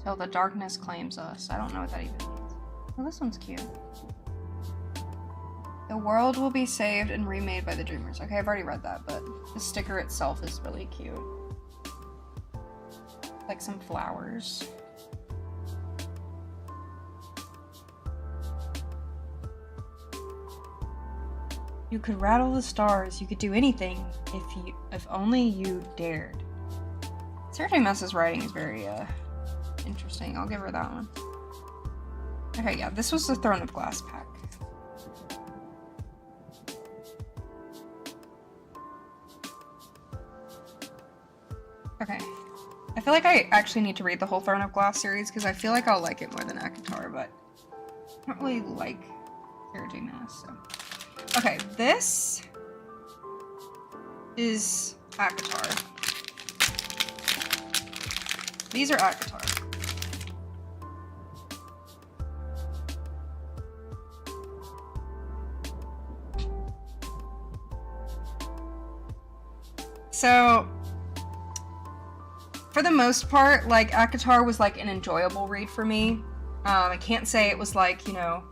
till the darkness claims us. I don't know what that even means. Oh, this one's cute. The world will be saved and remade by the dreamers. Okay, I've already read that, but the sticker itself is really cute. Like some flowers. You could rattle the stars. You could do anything if only you dared. Sarah J. Maas's writing is very interesting. I'll give her that one. Okay, yeah, this was the Throne of Glass pack. Okay. I feel like I actually need to read the whole Throne of Glass series because I feel like I'll like it more than ACOTAR, but I don't really like Sarah J. Maas, so. Okay, this is ACOTAR. These are ACOTAR. So, for the most part, like, ACOTAR was like an enjoyable read for me. I can't say it was like, you know,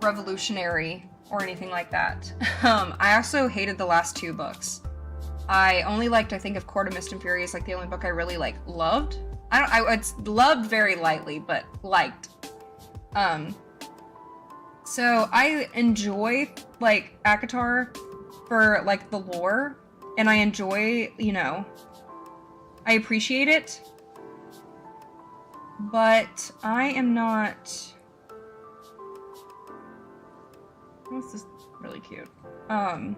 revolutionary or anything like that. I also hated the last two books. I only liked, I think, of Court of Mist and Fury is like the only book I really like loved. It's loved very lightly, but liked. So I enjoy like ACOTAR for like the lore, and I enjoy, you know, I appreciate it, but I am not. This is really cute. I'm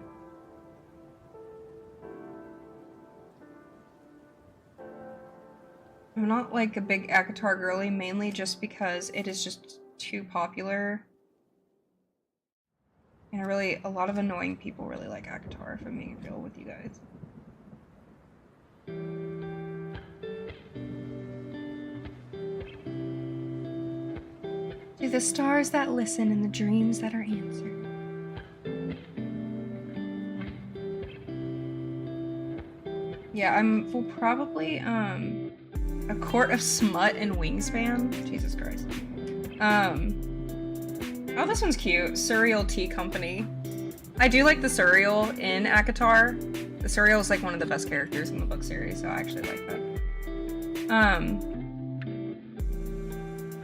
not like a big ACOTAR girly, mainly just because it is just too popular. And a lot of annoying people really like ACOTAR, if I'm being real with you guys. To the stars that listen and the dreams that are answered. Yeah, will probably, A Court of Smut and Wingspan. Jesus Christ. Oh, this one's cute. Surreal Tea Company. I do like the Surreal in ACOTAR. The Surreal is like one of the best characters in the book series, so I actually like that.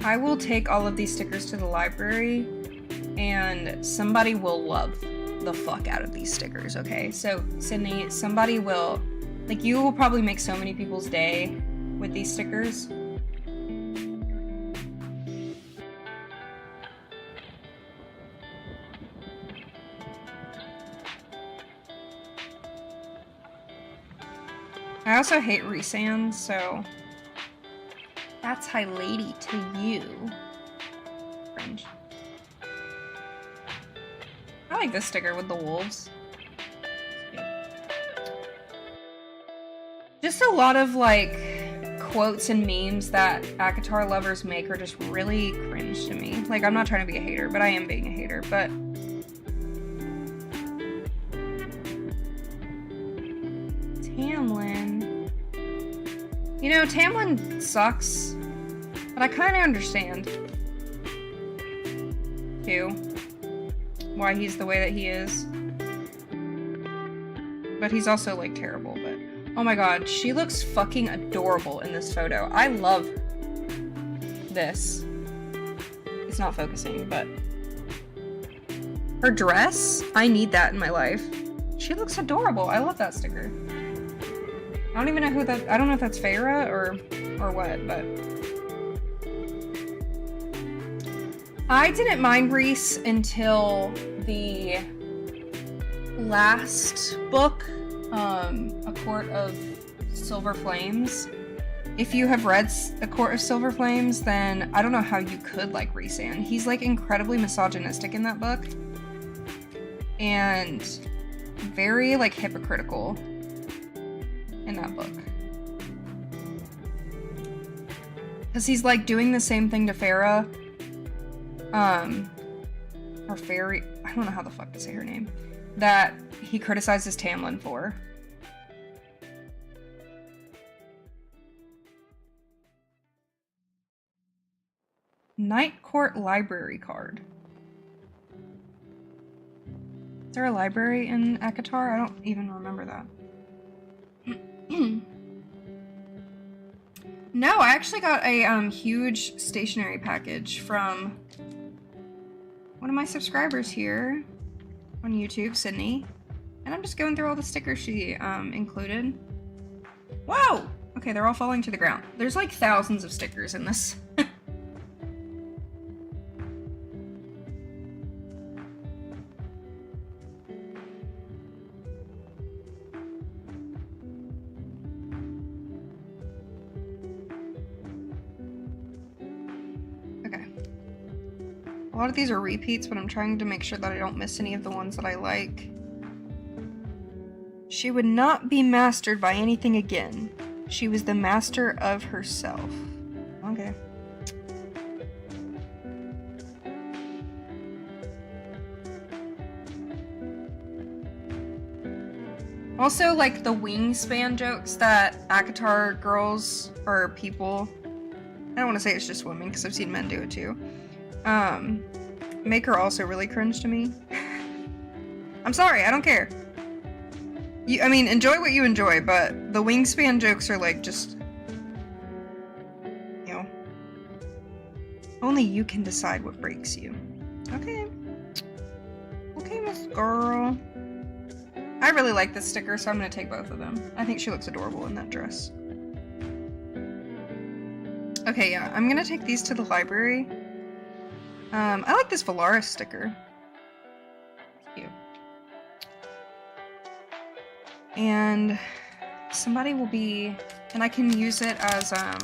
I will take all of these stickers to the library, and somebody will love the fuck out of these stickers, okay? So, Sydney, somebody will... Like, you will probably make so many people's day with these stickers. I also hate resands, so that's high lady to you. Cringe. I like this sticker with the wolves. Just a lot of, like, quotes and memes that ACOTAR lovers make are just really cringe to me. Like, I'm not trying to be a hater, but I am being a hater, but... Tamlin... You know, Tamlin sucks, but I kind of understand, too, why he's the way that he is. But he's also, like, terrible, but... Oh my god, she looks fucking adorable in this photo. I love this. It's not focusing, but... Her dress? I need that in my life. She looks adorable. I love that sticker. I don't even know who that... I don't know if that's Farah or what, but... I didn't mind Reese until the last book, A Court of Silver Flames. If you have read A Court of Silver Flames, then I don't know how you could like Rhysand. He's like incredibly misogynistic in that book. And very like hypocritical in that book. Because he's like doing the same thing to Farah. Or Fairy, I don't know how the fuck to say her name. That he criticizes Tamlin for. Night Court library card. Is there a library in ACOTAR? I don't even remember that. No, I actually got a huge stationery package from one of my subscribers here on YouTube, Sydney. And I'm just going through all the stickers she included. Whoa! Okay, they're all falling to the ground. There's like thousands of stickers in this. A lot of these are repeats, but I'm trying to make sure that I don't miss any of the ones that I like. She would not be mastered by anything again. She was the master of herself. Okay. Also, like, the wingspan jokes that ACOTAR girls, or people, I don't want to say it's just women, because I've seen men do it too, make her also really cringe to me. I'm sorry, I don't care. I mean, enjoy what you enjoy, but the wingspan jokes are like just, you know, only you can decide what breaks you. Okay. Okay, Miss Girl. I really like this sticker, so I'm gonna take both of them. I think she looks adorable in that dress. Okay, yeah, I'm gonna take these to the library. I like this Valaris sticker. Cute. And somebody will be, and I can use it as, I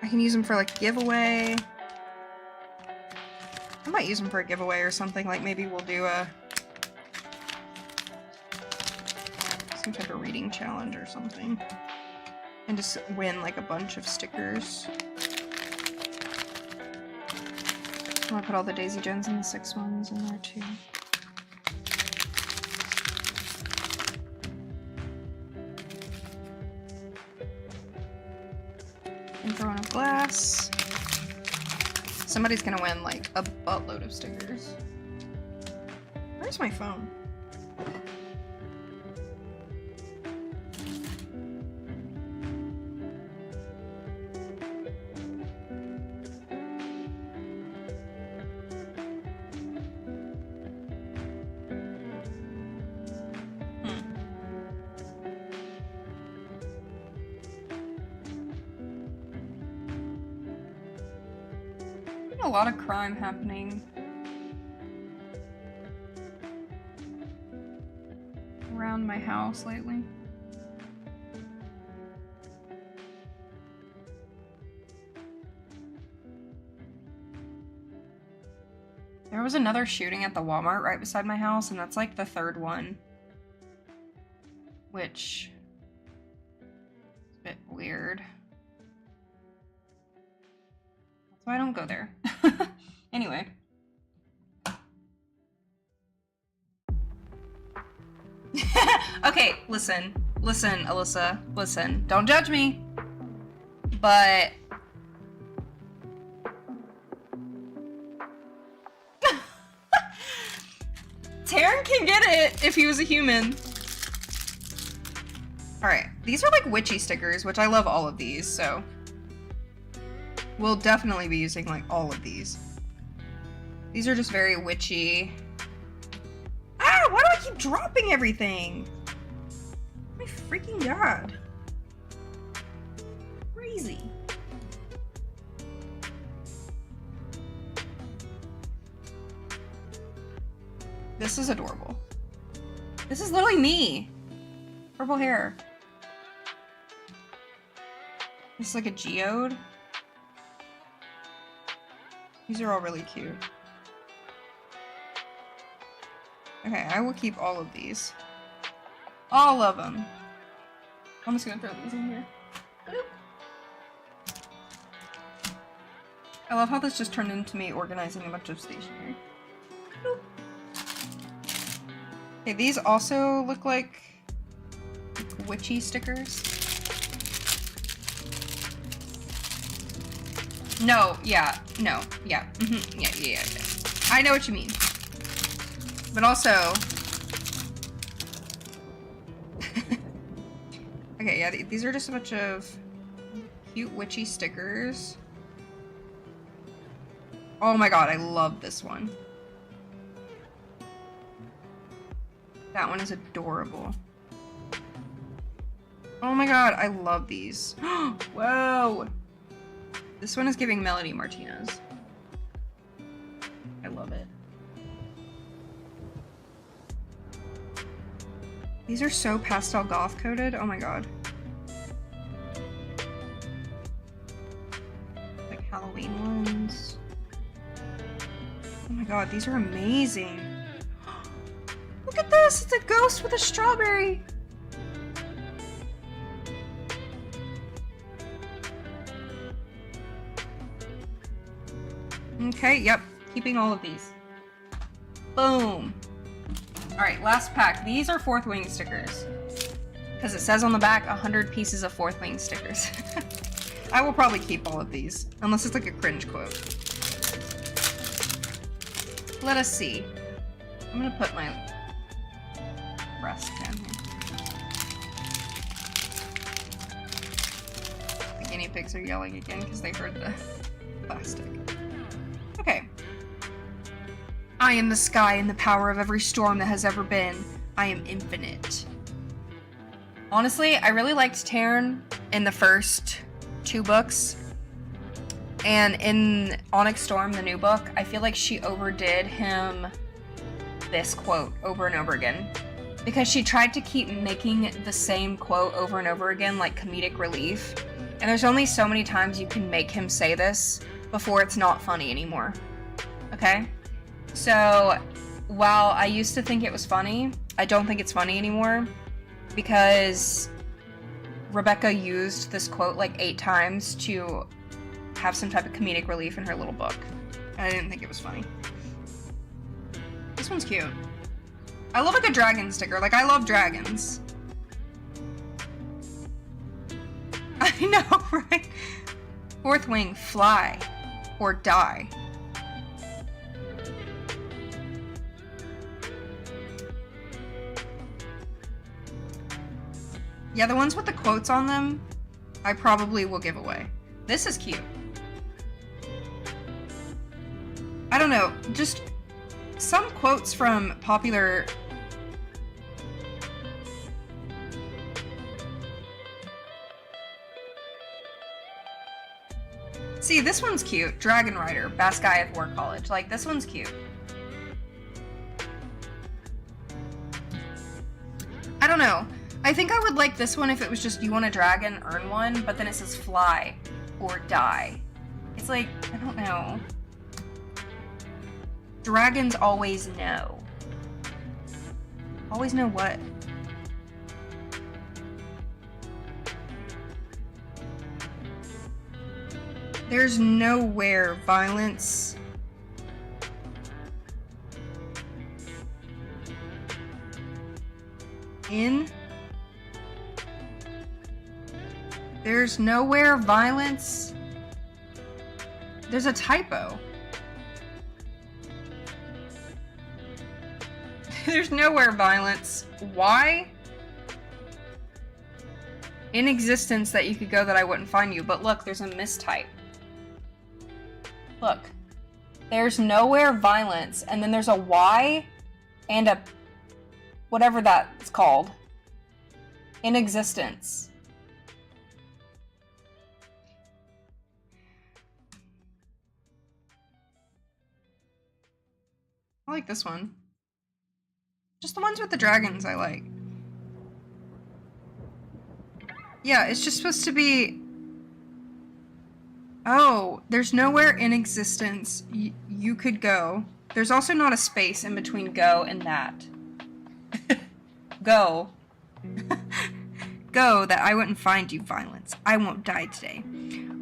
can use them for like a giveaway. I might use them for a giveaway or something, like maybe we'll do some type of reading challenge or something. And just win like a bunch of stickers. I'm gonna put all the Daisy Jones and the 6 ones in there too. And throwing a glass. Somebody's gonna win like a buttload of stickers. Where's my phone? A lot of crime happening around my house lately. There was another shooting at the Walmart right beside my house, and that's like the third one. which is a bit weird. That's why I don't go there. Anyway. Okay, listen, Alyssa, listen. Don't judge me, but Taryn can get it if he was a human. Alright, these are like witchy stickers, which I love all of these, so we'll definitely be using like all of these. These are just very witchy. Ah, why do I keep dropping everything? Oh my freaking god. Crazy. This is adorable. This is literally me. Purple hair. This is like a geode. These are all really cute. Okay, I will keep all of these. All of them. I'm just gonna throw these in here. Boop. I love how this just turned into me organizing a bunch of stationery. Boop. Okay, these also look like witchy stickers. No, yeah, no, yeah, yeah. I know what you mean. But also... okay, yeah, these are just a bunch of cute witchy stickers. Oh my god, I love this one. That one is adorable. Oh my god, I love these. Whoa! This one is giving Melody Martinez. I love it. These are so pastel goth coated. Oh my god. Like Halloween ones. Oh my god, these are amazing. Look at this! It's a ghost with a strawberry! Okay, yep. Keeping all of these. Boom! Alright, last pack. These are fourth wing stickers. Because it says on the back, 100 pieces of fourth wing stickers. I will probably keep all of these. Unless it's like a cringe quote. Let us see. I'm gonna put my breast down here. The guinea pigs are yelling again because they heard the plastic. Okay. I am the sky and the power of every storm that has ever been. I am infinite. Honestly, I really liked Taryn in the first 2 books. And in Onyx Storm, the new book, I feel like she overdid him this quote over and over again. Because she tried to keep making the same quote over and over again, like comedic relief. And there's only so many times you can make him say this before it's not funny anymore. Okay? So, while I used to think it was funny, I don't think it's funny anymore. Because Rebecca used this quote like 8 times to have some type of comedic relief in her little book. And I didn't think it was funny. This one's cute. I love like a dragon sticker. Like, I love dragons. I know, right? Fourth wing, fly or die. Yeah, the ones with the quotes on them, I probably will give away. This is cute. I don't know, just some quotes from popular... See, this one's cute. Dragon Rider, Basgiath War College. Like, this one's cute. I don't know. I think I would like this one if it was just you want a dragon, earn one, but then it says fly or die. It's like, I don't know. Dragons always know. Always know what? There's nowhere violence in. There's nowhere violence. There's a typo. There's nowhere violence. Why? In existence that you could go that I wouldn't find you. But look, there's a mistype. Look. There's nowhere violence. And then there's a Y and a whatever that's called. In existence. I like this one. Just the ones with the dragons I like. Yeah, it's just supposed to be... Oh, there's nowhere in existence you could go. There's also not a space in between go and that. Go. Go that I wouldn't find you, violence. I won't die today.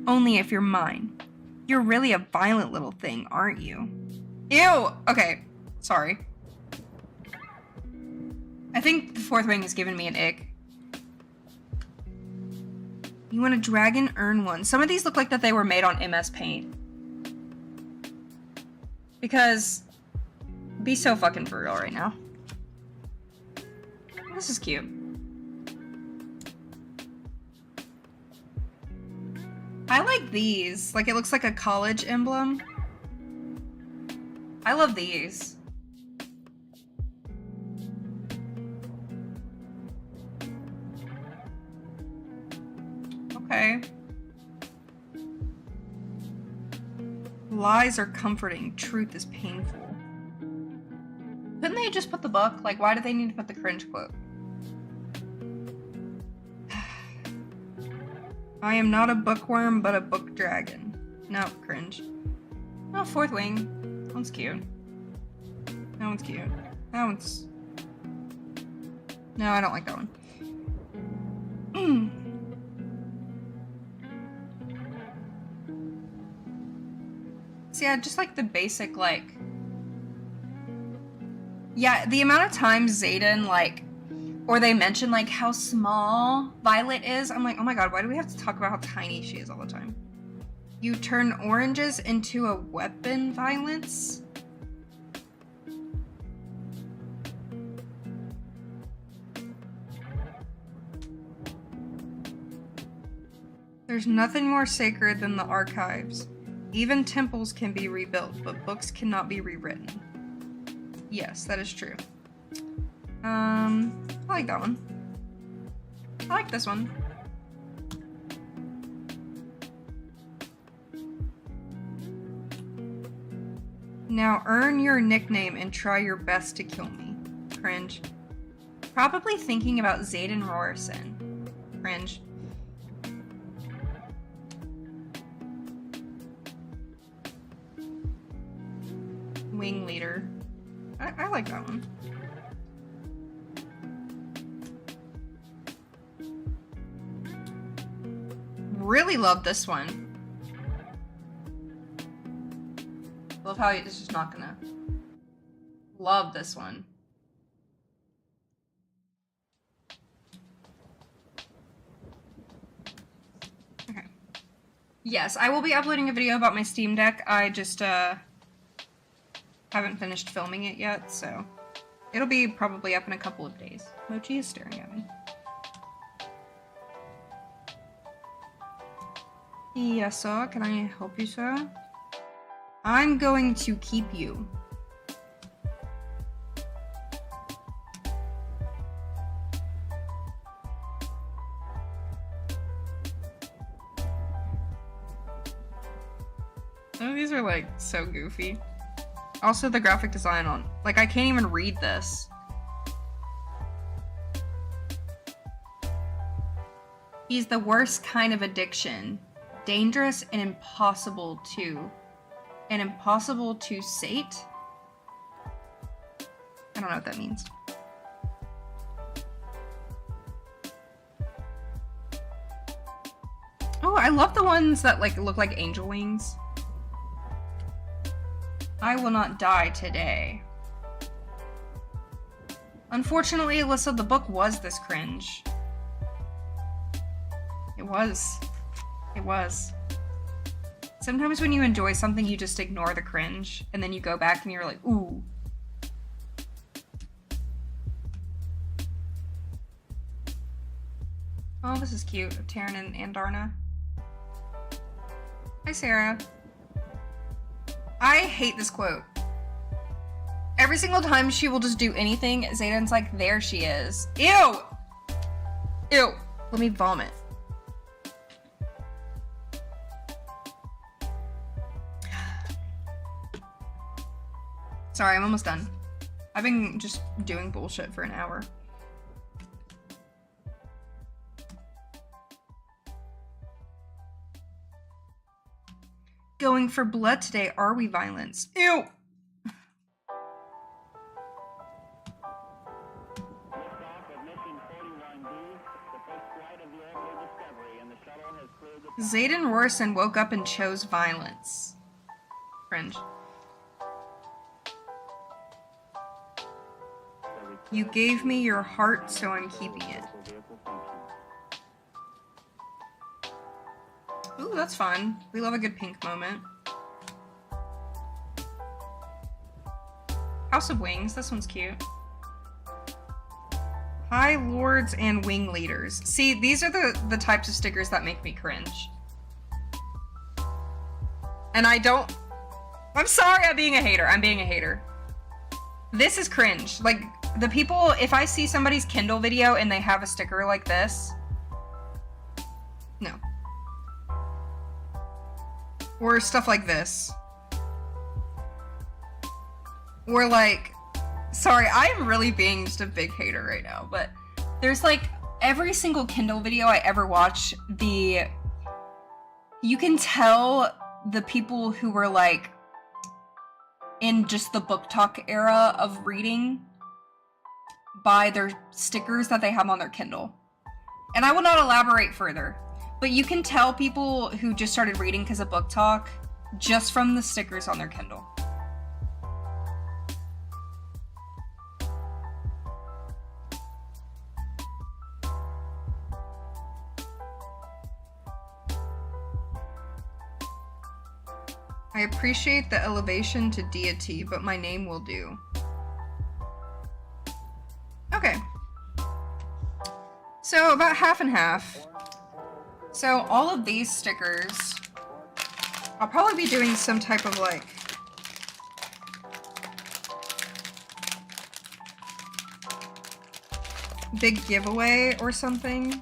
Only if you're mine. You're really a violent little thing, aren't you? Ew! Okay, sorry. I think the fourth wing has given me an ick. You want a dragon? Earn one. Some of these look like that they were made on MS Paint. Because, be so fucking for real right now. This is cute. I like these. Like, it looks like a college emblem. I love these. Okay. Lies are comforting. Truth is painful. Couldn't they just put the book? Like, why do they need to put the cringe quote? I am not a bookworm, but a book dragon. No, cringe. Oh, fourth wing. That one's cute. That one's cute. That one's... No, I don't like that one. So yeah, just like the basic, like... Yeah, the amount of times Xaden, like... Or they mention, like, how small Violet is. I'm like, oh my god, why do we have to talk about how tiny she is all the time? You turn oranges into a weapon, violence? There's nothing more sacred than the archives. Even temples can be rebuilt, but books cannot be rewritten. Yes, that is true. I like that one. I like this one. Now earn your nickname and try your best to kill me. Cringe. Probably thinking about Xaden Rorison. Cringe. Wing leader. I like that one. Really love this one. Love how it's just not gonna. Love this one. Okay. Yes, I will be uploading a video about my Steam Deck. I just haven't finished filming it yet, so it'll be probably up in a couple of days. Mochi is staring at me. Yes, sir. Can I help you, sir? I'm going to keep you. Some of these are, like, so goofy. Also, the graphic design on... Like, I can't even read this. He's the worst kind of addiction. Dangerous and impossible to... And impossible to sate? I don't know what that means. Oh, I love the ones that like look like angel wings. I will not die today. Unfortunately, Alyssa, the book was this cringe. It was. It was. Sometimes when you enjoy something, you just ignore the cringe, and then you go back and you're like, ooh. Oh, this is cute, of Taryn and Darna. Hi, Sarah. I hate this quote. Every single time she will just do anything, Zayden's like, there she is. Ew! Ew. Let me vomit. Sorry, I'm almost done. I've been just doing bullshit for an hour. Going for blood today, are we, Violence? Ew! Zayden Rorson woke up and chose violence. Cringe. You gave me your heart, so I'm keeping it. Ooh, that's fun. We love a good pink moment. House of Wings, this one's cute. High Lords and Wing Leaders. See, these are the types of stickers that make me cringe. And I don't... I'm sorry, I'm being a hater. I'm being a hater. This is cringe. Like, the people, if I see somebody's Kindle video and they have a sticker like this, no. Or stuff like this. Or like, sorry, I am really being just a big hater right now, but there's like, every single Kindle video I ever watch, you can tell the people who were like, in just the book talk era of reading by their stickers that they have on their Kindle. And I will not elaborate further, but you can tell people who just started reading because of book talk just from the stickers on their Kindle. I appreciate the elevation to deity, but my name will do. Okay. So about half and half. So all of these stickers, I'll probably be doing some type of like big giveaway or something.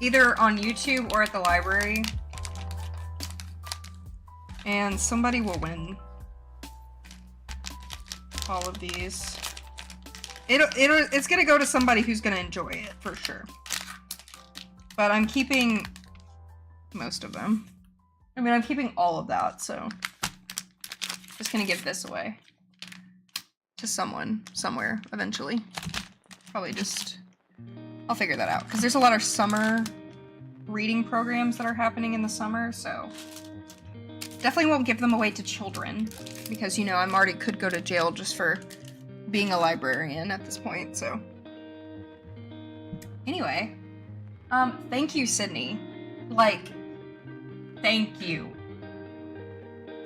Either on YouTube or at the library. And somebody will win all of these. It's gonna go to somebody who's gonna enjoy it for sure. But I'm keeping most of them. I mean, I'm keeping all of that, so just gonna give this away to someone somewhere eventually. Probably just, I'll figure that out because there's a lot of summer reading programs that are happening in the summer, so definitely won't give them away to children because, you know, I'm already could go to jail just for being a librarian at this point, so. Anyway, thank you, Sydney. Like, thank you.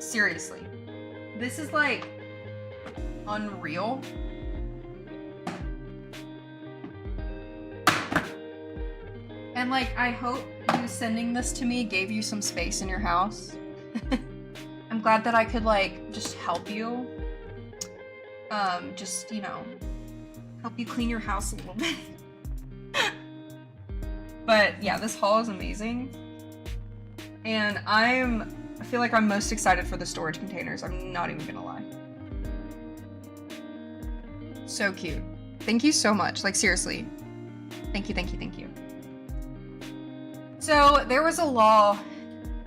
Seriously. This is, like, unreal. And, like, I hope you sending this to me gave you some space in your house. I'm glad that I could, like, just help you. Just, you know, help you clean your house a little bit. But, yeah, this haul is amazing. And I feel like I'm most excited for the storage containers. I'm not even gonna lie. So cute. Thank you so much. Like, seriously. Thank you, thank you, thank you. So, there was a law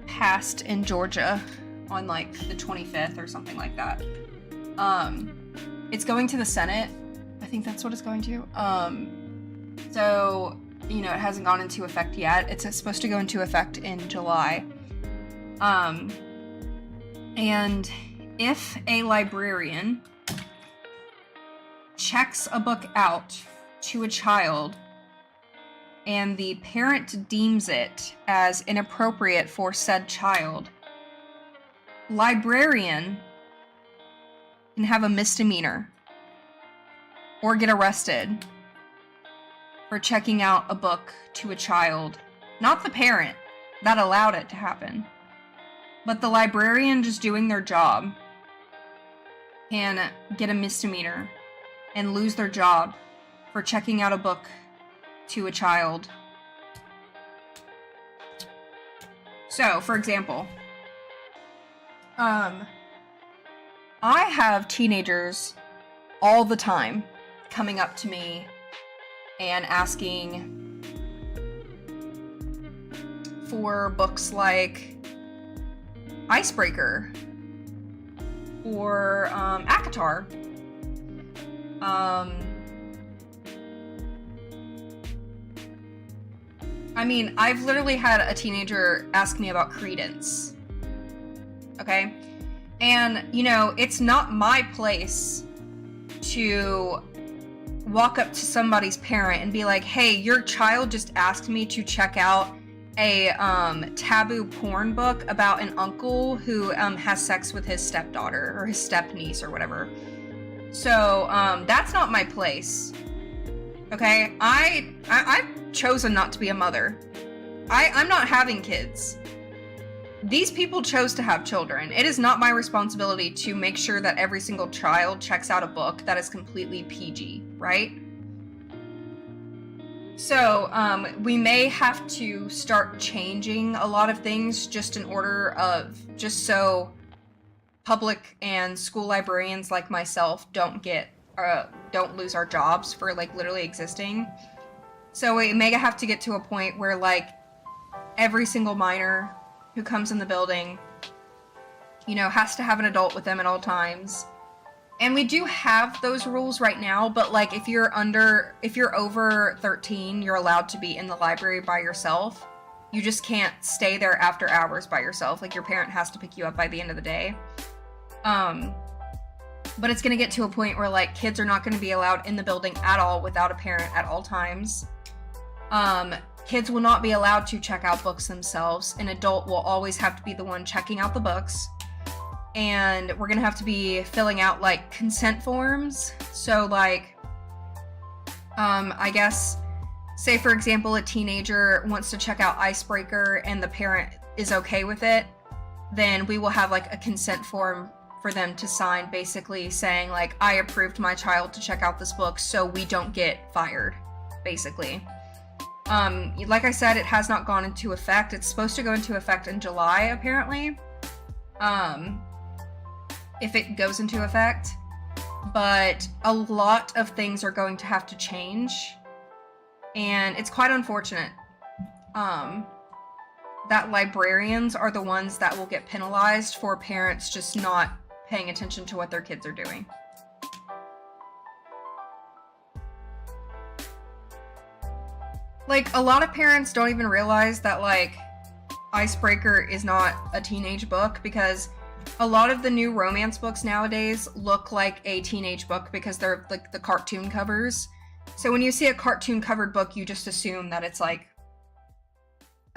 passed in Georgia on, like, the 25th or something like that. It's going to the Senate. I think that's what it's going to. So you know, it hasn't gone into effect yet. It's supposed to go into effect in July. And if a librarian checks a book out to a child and the parent deems it as inappropriate for said child, librarian can have a misdemeanor or get arrested for checking out a book to a child. Not the parent that allowed it to happen, but the librarian just doing their job can get a misdemeanor and lose their job for checking out a book to a child. So, for example, I have teenagers all the time coming up to me and asking for books like Icebreaker or ACOTAR. I mean, I've literally had a teenager ask me about Credence. Okay? And, you know, it's not my place to walk up to somebody's parent and be like, hey, your child just asked me to check out a taboo porn book about an uncle who has sex with his stepdaughter or his stepniece or whatever. So that's not my place. Okay, I've chosen not to be a mother. I'm not having kids. These people chose to have children. It is not my responsibility to make sure that every single child checks out a book that is completely PG, right? So, we may have to start changing a lot of things just in order of, just so public and school librarians like myself don't lose our jobs for, like, literally existing. So we may have to get to a point where, like, every single minor who comes in the building, you know, has to have an adult with them at all times. And we do have those rules right now, but like if you're over 13, you're allowed to be in the library by yourself. You just can't stay there after hours by yourself. Like your parent has to pick you up by the end of the day. But it's going to get to a point where like kids are not going to be allowed in the building at all without a parent at all times. Kids will not be allowed to check out books themselves. An adult will always have to be the one checking out the books. And we're gonna have to be filling out like consent forms. So like, I guess, say for example, a teenager wants to check out Icebreaker and the parent is okay with it, then we will have like a consent form for them to sign, basically saying like, I approved my child to check out this book so we don't get fired, basically. Like I said, it has not gone into effect. It's supposed to go into effect in July, apparently. If it goes into effect. But a lot of things are going to have to change. And it's quite unfortunate that librarians are the ones that will get penalized for parents just not paying attention to what their kids are doing. Like, a lot of parents don't even realize that, like, Icebreaker is not a teenage book, because a lot of the new romance books nowadays look like a teenage book because they're, like, the cartoon covers. So when you see a cartoon covered book, you just assume that it's, like,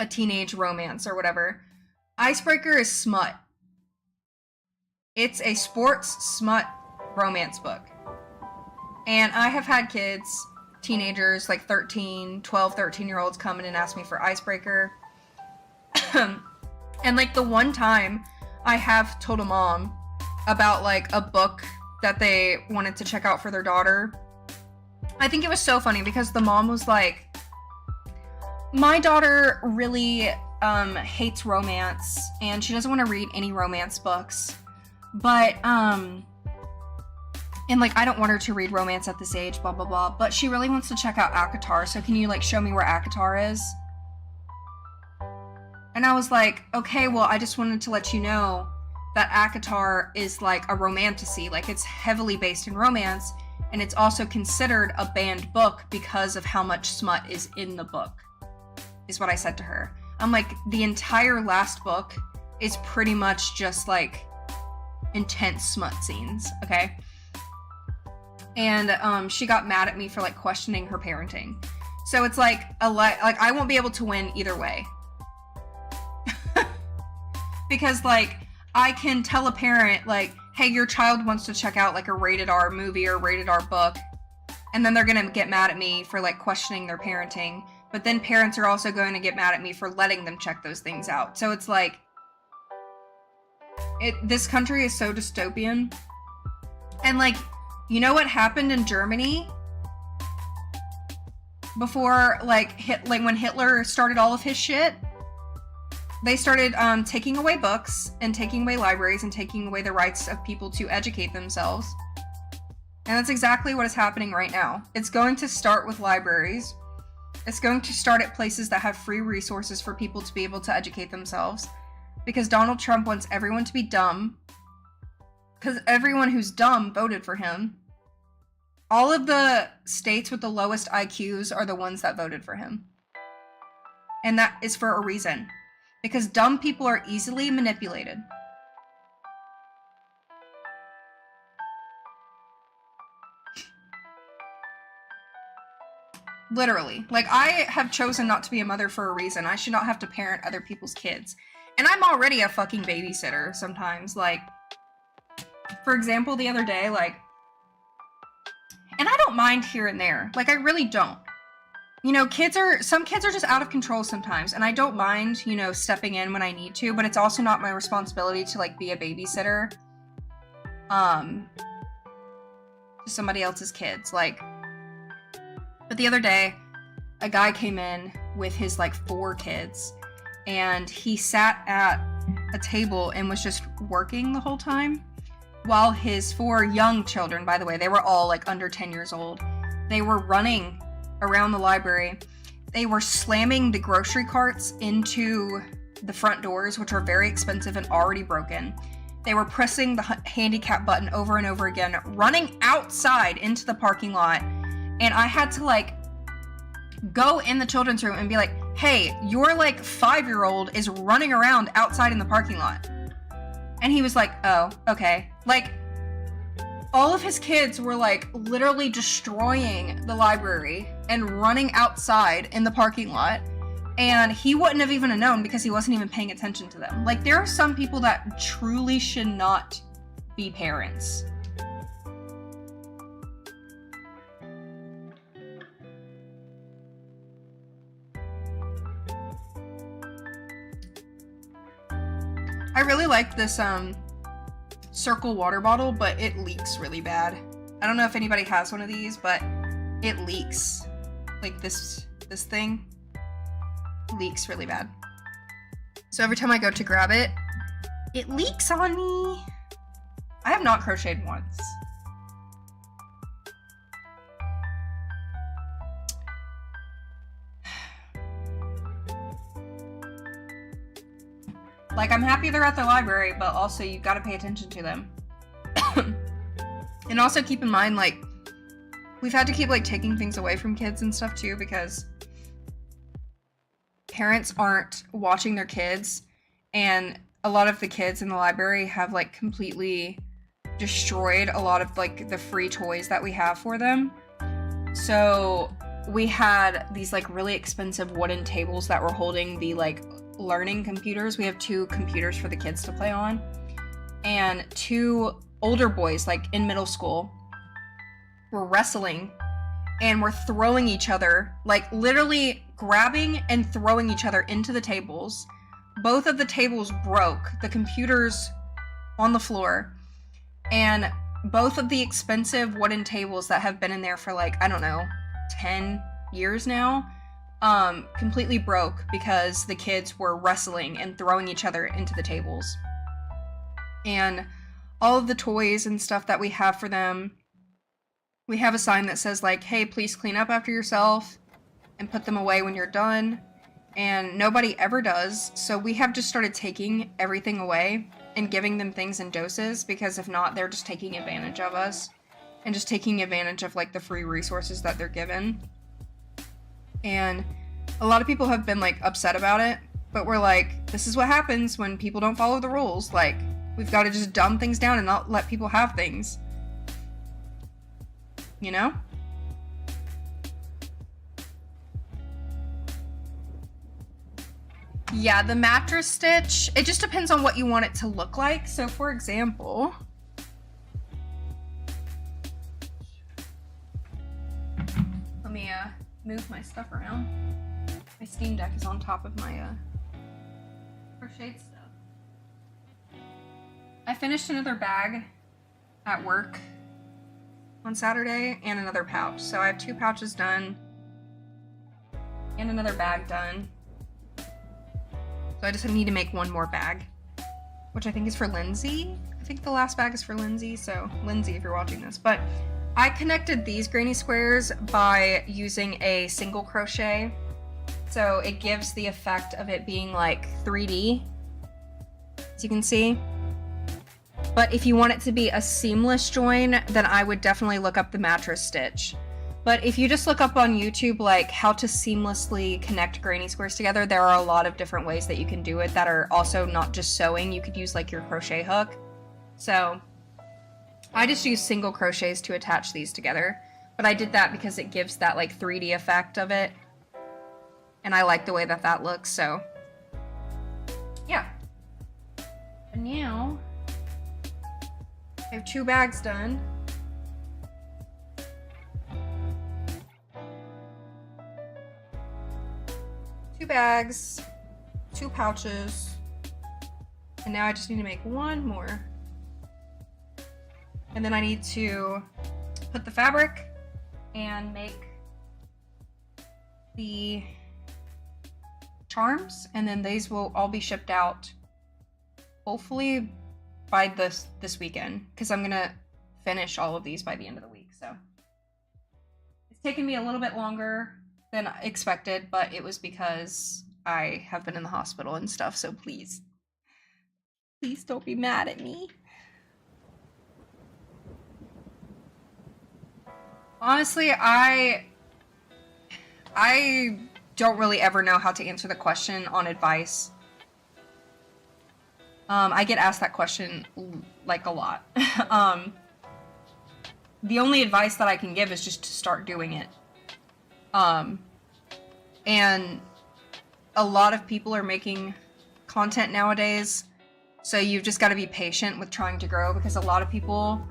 a teenage romance or whatever. Icebreaker is smut. It's a sports smut romance book. And I have had kids, teenagers, like 13-year-olds come in and ask me for Icebreaker. And like the one time I have told a mom about like a book that they wanted to check out for their daughter, I think it was so funny because the mom was like, my daughter really hates romance and she doesn't want to read any romance books, but and, like, I don't want her to read romance at this age, blah, blah, blah. But she really wants to check out ACOTAR, so can you, like, show me where ACOTAR is? And I was like, okay, well, I just wanted to let you know that ACOTAR is, like, a romantasy. Like, it's heavily based in romance. and it's also considered a banned book because of how much smut is in the book, is what I said to her. I'm like, the entire last book is pretty much just like intense smut scenes, okay? And she got mad at me for like questioning her parenting. So it's like I won't be able to win either way. Because like I can tell a parent like, hey, your child wants to check out like a rated R movie or rated R book, and then they're gonna get mad at me for like questioning their parenting, but then parents are also going to get mad at me for letting them check those things out. So it's like, this country is so dystopian. And like, you know what happened in Germany before like when Hitler started all of his shit? They started taking away books and taking away libraries and taking away the rights of people to educate themselves. And that's exactly what is happening right now. It's going to start with libraries. It's going to start at places that have free resources for people to be able to educate themselves. Because Donald Trump wants everyone to be dumb. Because everyone who's dumb voted for him. All of the states with the lowest IQs are the ones that voted for him. And that is for a reason. Because dumb people are easily manipulated. Literally. Like, I have chosen not to be a mother for a reason. I should not have to parent other people's kids. And I'm already a fucking babysitter sometimes. Like, for example, the other day, like, and I don't mind here and there. Like, I really don't. You know, some kids are just out of control sometimes, and I don't mind, you know, stepping in when I need to, but it's also not my responsibility to, like, be a babysitter. To somebody else's kids, like. But the other day, a guy came in with his, like, 4 kids, and he sat at a table and was just working the whole time, while his 4 young children, by the way, they were all, like, under 10 years old, they were running around the library. They were slamming the grocery carts into the front doors, which are very expensive and already broken. They were pressing the handicap button over and over again, running outside into the parking lot. And I had to, like, go in the children's room and be like, hey, your, like, 5-year-old is running around outside in the parking lot. And he was like, oh, okay. Like, all of his kids were, like, literally destroying the library and running outside in the parking lot. And he wouldn't have even known because he wasn't even paying attention to them. Like, there are some people that truly should not be parents. I really like this, circle water bottle, but it leaks really bad. I don't know if anybody has one of these, but it leaks. Like, this thing leaks really bad. So every time I go to grab it, it leaks on me. I have not crocheted once. Like, I'm happy they're at the library, but also you gotta pay attention to them. And also keep in mind, like, we've had to keep, like, taking things away from kids and stuff, too, because parents aren't watching their kids, and a lot of the kids in the library have, like, completely destroyed a lot of, like, the free toys that we have for them. So we had these, like, really expensive wooden tables that were holding the, like, learning computers. We have 2 computers for the kids to play on, and 2 older boys, like, in middle school, were wrestling and were throwing each other, like, literally grabbing and throwing each other into the tables. Both of the tables broke, the computers on the floor, and both of the expensive wooden tables that have been in there for, like, I don't know, 10 years now, completely broke because the kids were wrestling and throwing each other into the tables. And all of the toys and stuff that we have for them, we have a sign that says, like, hey, please clean up after yourself and put them away when you're done. And nobody ever does, so we have just started taking everything away and giving them things in doses, because if not, they're just taking advantage of us. and just taking advantage of like the free resources that they're given. And a lot of people have been like upset about it, but we're like, this is what happens when people don't follow the rules. Like, we've got to just dumb things down and not let people have things. You know? Yeah, the mattress stitch, it just depends on what you want it to look like. So for example, let me move my stuff around. My Steam Deck is on top of my crocheted stuff. I finished another bag at work on Saturday and another pouch. So I have 2 pouches done and another bag done. So I just need to make 1 more bag, which I think is for Lindsay. I think the last bag is for Lindsay, so Lindsay, if you're watching this. But I connected these granny squares by using a single crochet. So it gives the effect of it being like 3D, as you can see. But if you want it to be a seamless join, then I would definitely look up the mattress stitch. But if you just look up on YouTube, like how to seamlessly connect granny squares together, there are a lot of different ways that you can do it that are also not just sewing. You could use like your crochet hook. So I just use single crochets to attach these together. But I did that because it gives that like 3D effect of it. And I like the way that that looks, so yeah. And now I have 2 bags done. Two bags, 2 pouches, and now I just need to make 1 more. And then I need to put the fabric and make the charms, and then these will all be shipped out hopefully by this weekend, because I'm gonna finish all of these by the end of the week. So it's taken me a little bit longer than expected, but it was because I have been in the hospital and stuff, so please don't be mad at me. Honestly, I don't really ever know how to answer the question on advice. I get asked that question like a lot. The only advice that I can give is just to start doing it. And a lot of people are making content nowadays, so you've just got to be patient with trying to grow, because a lot of people,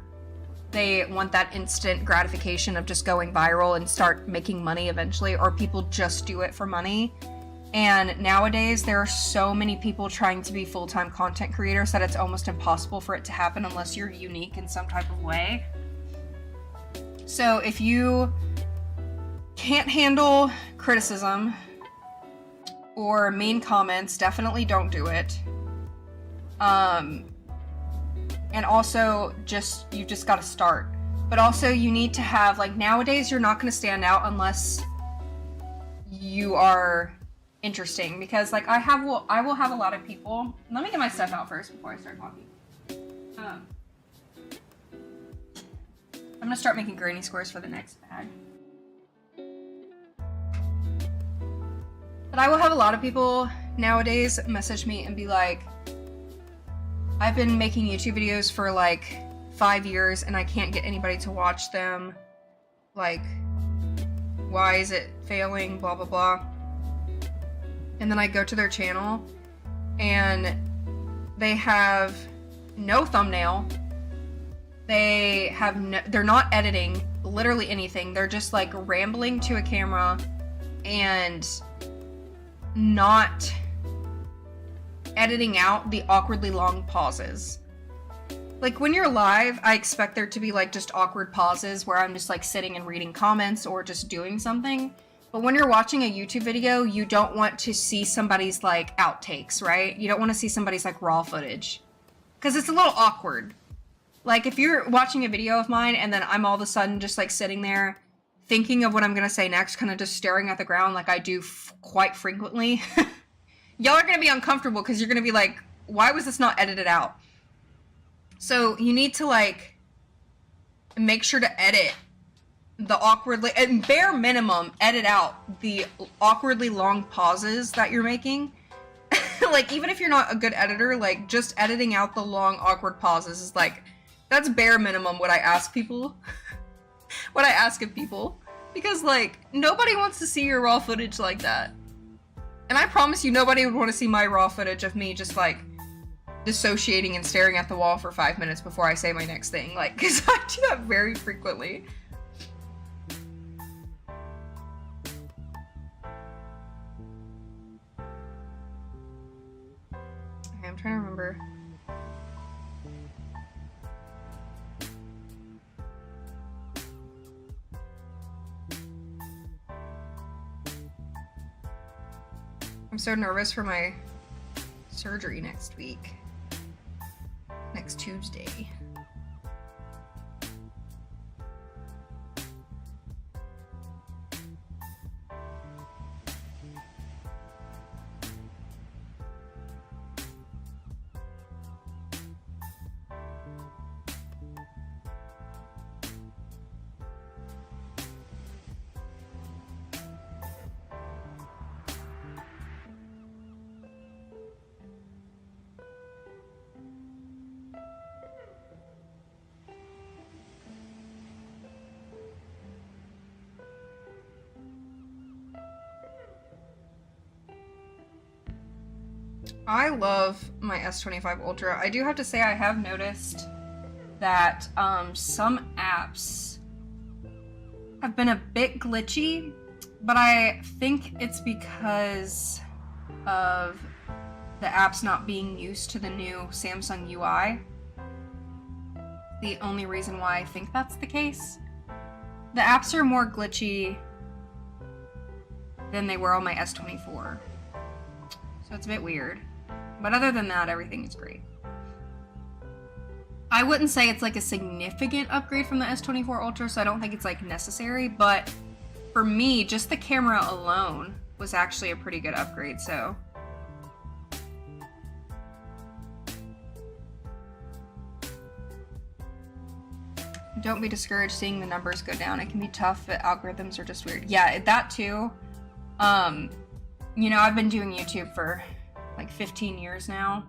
they want that instant gratification of just going viral and start making money eventually, or people just do it for money. And nowadays there are so many people trying to be full-time content creators that it's almost impossible for it to happen unless you're unique in some type of way. So if you can't handle criticism or mean comments, definitely don't do it. And also, you've just got to start. But also, you need to have, like, nowadays you're not going to stand out unless you are interesting. Because, like, I will have a lot of people. Let me get my stuff out first before I start talking. I'm going to start making granny squares for the next bag. But I will have a lot of people nowadays message me and be like, I've been making YouTube videos for like 5 years and I can't get anybody to watch them. Like, why is it failing? Blah, blah, blah. And then I go to their channel and they have no thumbnail. They're not editing literally anything. They're just like rambling to a camera and not editing out the awkwardly long pauses. Like, when you're live, I expect there to be like just awkward pauses where I'm just like sitting and reading comments or just doing something. But when you're watching a YouTube video, you don't want to see somebody's like outtakes, right? You don't want to see somebody's like raw footage, because it's a little awkward. Like, if you're watching a video of mine and then I'm all of a sudden just like sitting there thinking of what I'm gonna say next, kind of just staring at the ground like I do quite frequently, y'all are gonna be uncomfortable because you're gonna be like, why was this not edited out? So you need to like make sure to edit the awkwardly, and bare minimum, edit out the awkwardly long pauses that you're making. Like, even if you're not a good editor, like, just editing out the long, awkward pauses is like, that's bare minimum what I ask people. What I ask of people. Because, like, nobody wants to see your raw footage like that. And I promise you, nobody would want to see my raw footage of me just, like, dissociating and staring at the wall for 5 minutes before I say my next thing. Like, because I do that very frequently. Okay, I'm trying to remember. I'm so nervous for my surgery next week. Next Tuesday. I love my S25 Ultra. I do have to say I have noticed that some apps have been a bit glitchy, but I think it's because of the apps not being used to the new Samsung UI. The only reason why I think that's the case. The apps are more glitchy than they were on my S24. So it's a bit weird. But other than that, everything is great. I wouldn't say it's like a significant upgrade from the S24 Ultra, so I don't think it's like necessary, but for me, just the camera alone was actually a pretty good upgrade, so. Don't be discouraged seeing the numbers go down. It can be tough, but algorithms are just weird. Yeah, that too. You know, I've been doing YouTube for like 15 years now,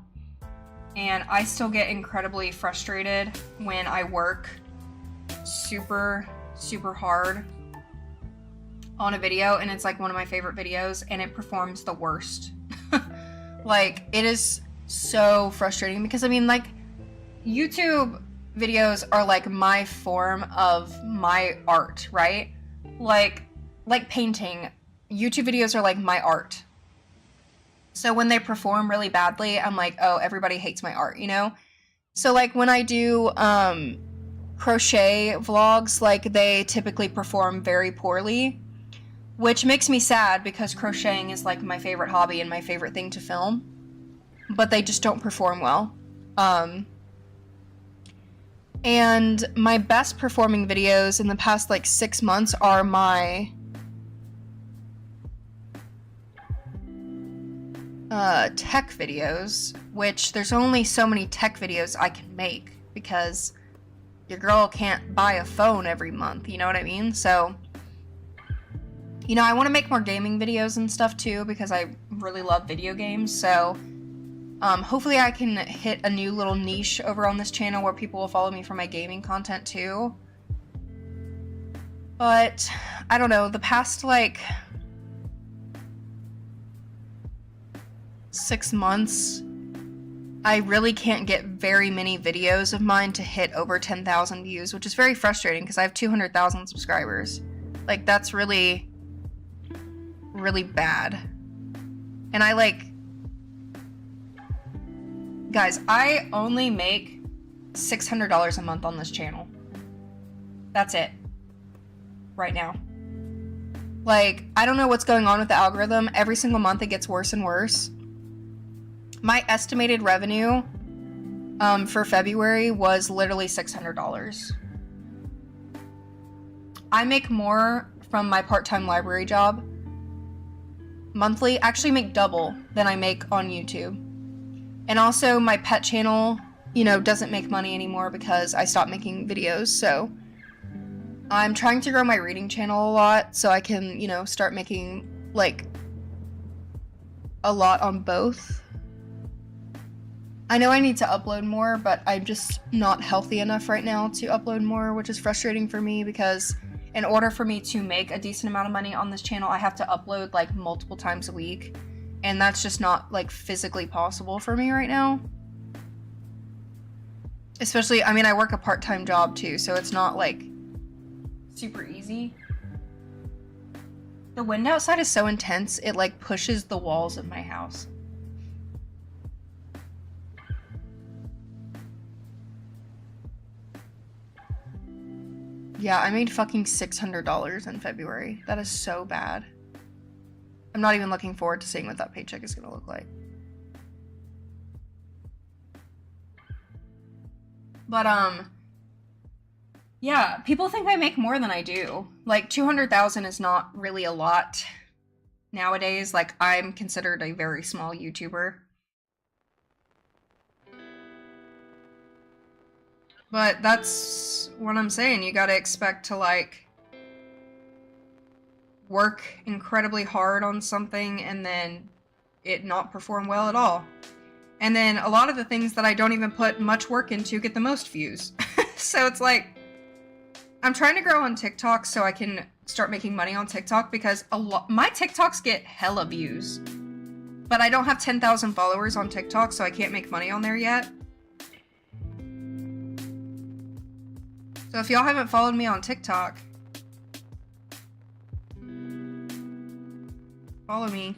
and I still get incredibly frustrated when I work super hard on a video and it's like one of my favorite videos and it performs the worst. Like, it is so frustrating because I mean, like, YouTube videos are like my form of my art, right? Like painting, YouTube videos are like my art. So when they perform really badly, I'm like, oh, everybody hates my art, you know? So like when I do crochet vlogs, like they typically perform very poorly, which makes me sad because crocheting is like my favorite hobby and my favorite thing to film, but they just don't perform well. And my best performing videos in the past like 6 months are my tech videos, which there's only so many tech videos I can make because your girl can't buy a phone every month, you know what I mean? So, you know, I want to make more gaming videos and stuff too because I really love video games, so hopefully I can hit a new little niche over on this channel where people will follow me for my gaming content too. But, I don't know, the past like 6 months, I really can't get very many videos of mine to hit over 10,000 views, which is very frustrating because I have 200,000 subscribers. Like, that's really bad. And I like, guys, I only make $600 a month on this channel. That's it. Right now. Like, I don't know what's going on with the algorithm. Every single month it gets worse and worse. My estimated revenue for February was literally $600. I make more from my part-time library job monthly, actually make double than I make on YouTube. And also my pet channel, you know, doesn't make money anymore because I stopped making videos, so I'm trying to grow my reading channel a lot so I can, you know, start making, like, a lot on both. I know I need to upload more, but I'm just not healthy enough right now to upload more, which is frustrating for me because in order for me to make a decent amount of money on this channel, I have to upload, like, multiple times a week. And that's just not, like, physically possible for me right now. Especially, I mean, I work a part-time job too, so it's not, like, super easy. The wind outside is so intense, it, like, pushes the walls of my house. Yeah, I made fucking $600 in February. That is so bad. I'm not even looking forward to seeing what that paycheck is gonna look like. But, yeah, people think I make more than I do. Like, 200,000 is not really a lot nowadays. Like, I'm considered a very small YouTuber. But that's what I'm saying. You gotta expect to, like, work incredibly hard on something and then it not perform well at all. And then a lot of the things that I don't even put much work into get the most views. So it's like, I'm trying to grow on TikTok so I can start making money on TikTok because my TikToks get hella views. But I don't have 10,000 followers on TikTok, so I can't make money on there yet. So if y'all haven't followed me on TikTok, follow me.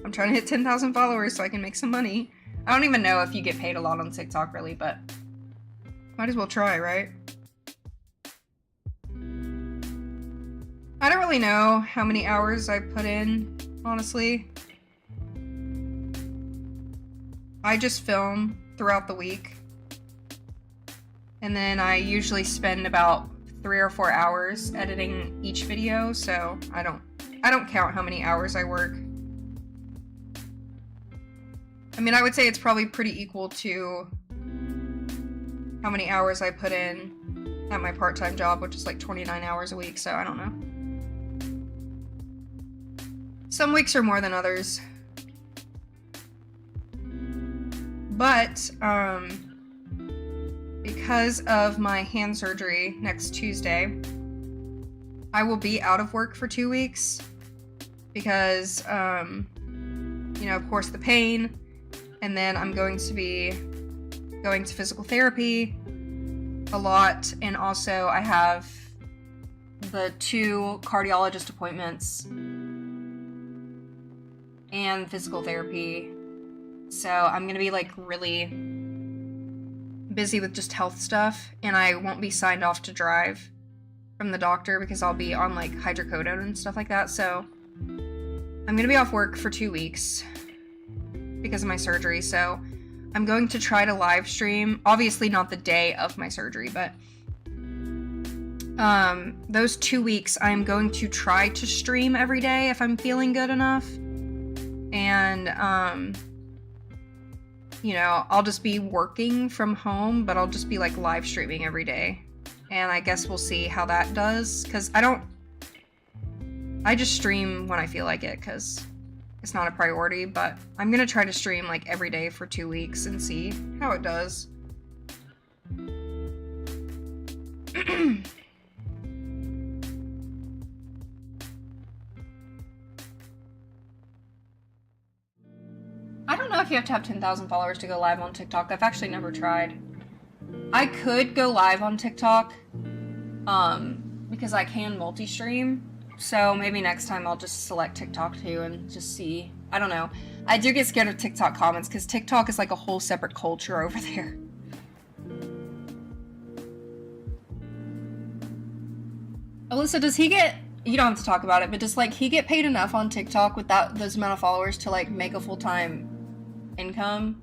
I'm trying to hit 10,000 followers so I can make some money. I don't even know if you get paid a lot on TikTok really, but might as well try, right? I don't really know how many hours I put in, honestly. I just film throughout the week. And then I usually spend about 3 or 4 hours editing each video, so I don't count how many hours I work. I mean, I would say it's probably pretty equal to how many hours I put in at my part-time job, which is like 29 hours a week, so I don't know. Some weeks are more than others. But, because of my hand surgery next Tuesday, I will be out of work for 2 weeks because, you know, of course the pain, and then I'm going to be going to physical therapy a lot, and also I have the 2 cardiologist appointments and physical therapy, so I'm gonna be like really busy with just health stuff, and I won't be signed off to drive from the doctor because I'll be on like hydrocodone and stuff like that, so I'm gonna be off work for 2 weeks because of my surgery, so I'm going to try to live stream, obviously not the day of my surgery, but those 2 weeks I'm going to try to stream every day if I'm feeling good enough, and you know, I'll just be working from home, but I'll just be like live streaming every day. And I guess we'll see how that does, because I just stream when I feel like it, because it's not a priority, but I'm gonna try to stream like every day for 2 weeks and see how it does. I don't know if you have to have 10,000 followers to go live on TikTok. I've actually never tried. I could go live on TikTok, because I can multi-stream, so maybe next time I'll just select TikTok too and just see. I don't know. I do get scared of TikTok comments, because TikTok is like a whole separate culture over there. Alyssa, does he get, you don't have to talk about it, but does like he get paid enough on TikTok with those amount of followers to like make a full-time income?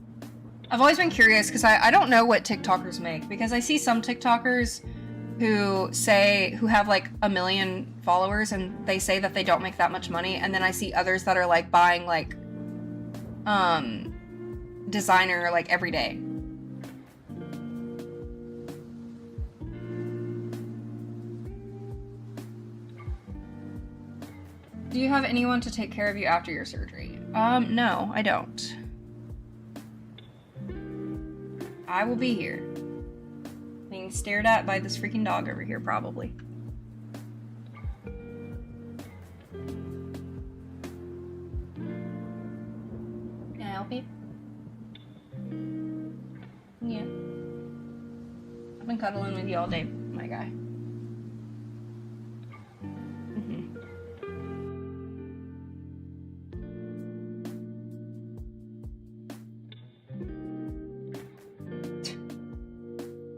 I've always been curious because I don't know what TikTokers make, because I see some TikTokers who have like 1 million followers and they say that they don't make that much money, and then I see others that are like buying like designer like every day. Do you have anyone to take care of you after your surgery? No, I don't. I will be here. Being stared at by this freaking dog over here, probably. Can I help you? Yeah. I've been cuddling with you all day, my guy.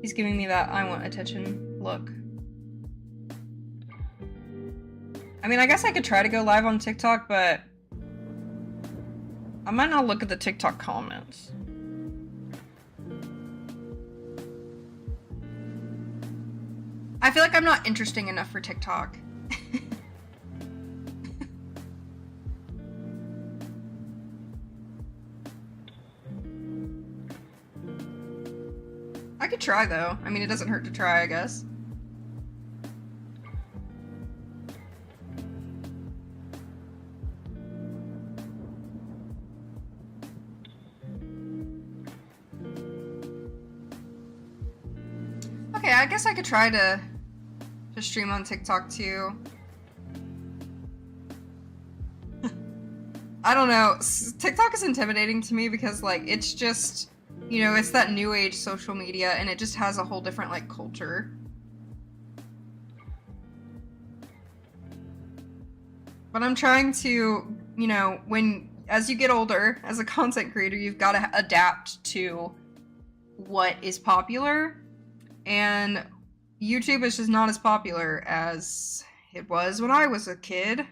He's giving me that I want attention look. I mean, I guess I could try to go live on TikTok, but I might not look at the TikTok comments. I feel like I'm not interesting enough for TikTok. I could try though. I mean, it doesn't hurt to try, I guess. Okay, I guess I could try to stream on TikTok too. I don't know. TikTok is intimidating to me because, like, it's just, you know, it's that new age social media and it just has a whole different, like, culture. But I'm trying to, you know, as you get older, as a content creator, you've got to adapt to what is popular. And YouTube is just not as popular as it was when I was a kid.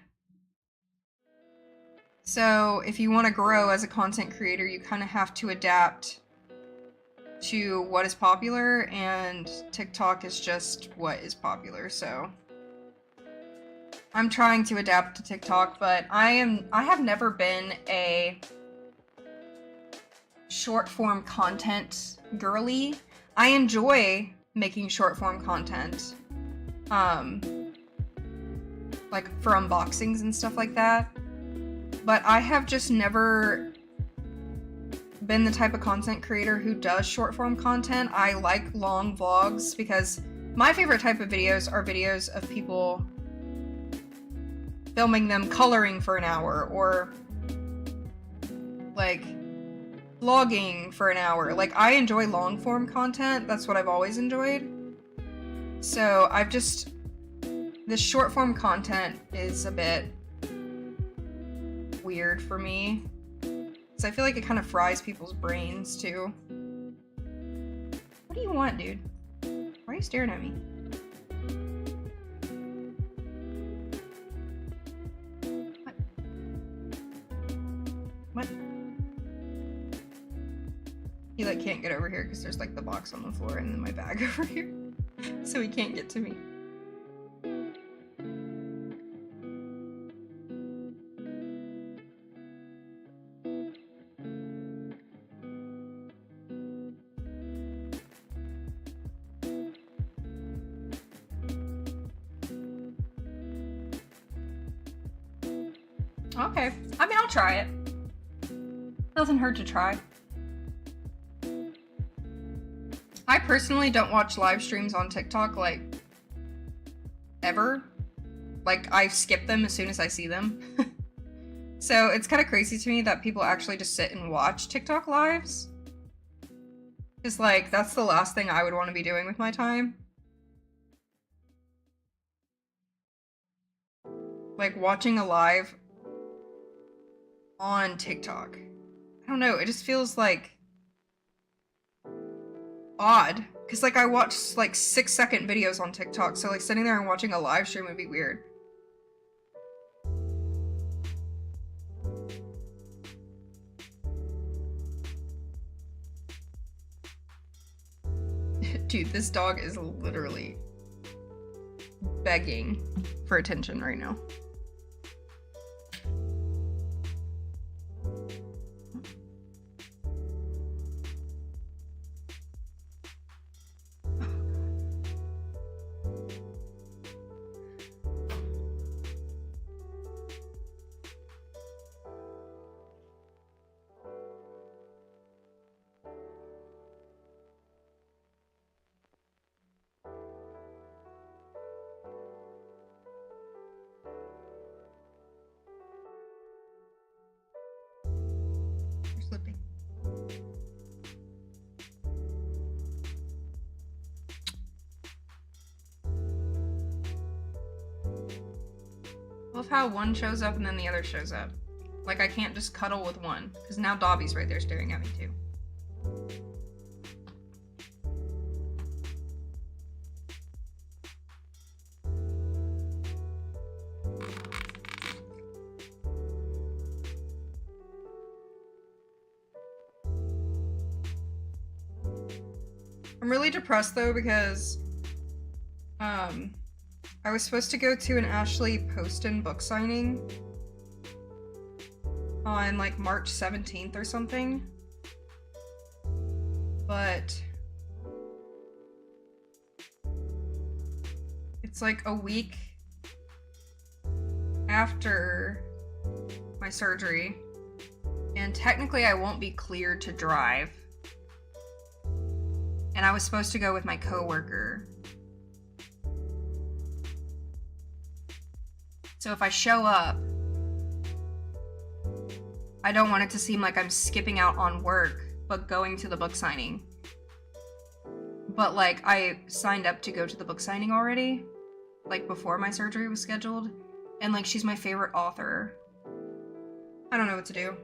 So if you want to grow as a content creator, you kind of have to adapt to what is popular, and TikTok is just what is popular, so I'm trying to adapt to TikTok, but I have never been a short form content girly. I enjoy making short form content, like for unboxings and stuff like that, but I have just never been the type of content creator who does short form content. I like long vlogs because my favorite type of videos are videos of people filming them coloring for an hour, or like vlogging for an hour. Like, I enjoy long form content. That's what I've always enjoyed. So I've just, this short form content is a bit weird for me. So I feel like it kind of fries people's brains too. What do you want, dude? Why are you staring at me? What? He like can't get over here because there's like the box on the floor and then my bag over here. So he can't get to me. Okay. I mean, I'll try it. Doesn't hurt to try. I personally don't watch live streams on TikTok, like, ever. Like, I skip them as soon as I see them. So it's kind of crazy to me that people actually just sit and watch TikTok lives. It's like, that's the last thing I would want to be doing with my time. Like, watching a live on TikTok. I don't know, it just feels like odd, because like I watch like 6-second videos on TikTok, so like sitting there and watching a live stream would be weird. Dude, this dog is literally begging for attention right now. Love how one shows up and then the other shows up. Like, I can't just cuddle with one, because now Dobby's right there staring at me, too. I'm really depressed, though, because, I was supposed to go to an Ashley Poston book signing on, like, March 17th or something. But it's, like, a week after my surgery, and technically I won't be cleared to drive. And I was supposed to go with my coworker. So if I show up, I don't want it to seem like I'm skipping out on work, but going to the book signing. But, like, I signed up to go to the book signing already, like, before my surgery was scheduled. And, like, she's my favorite author. I don't know what to do.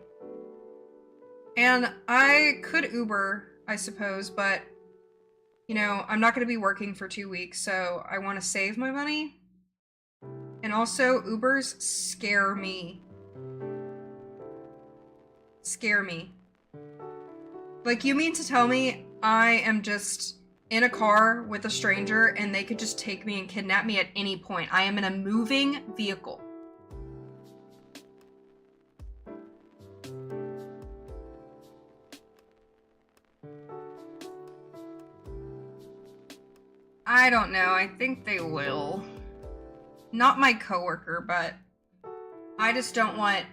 And I could Uber, I suppose, but, you know, I'm not going to be working for 2 weeks, so I want to save my money. And also, Ubers scare me. Scare me. Like, you mean to tell me I am just in a car with a stranger and they could just take me and kidnap me at any point? I am in a moving vehicle. I don't know. I think they will. Not my coworker, but I just don't want,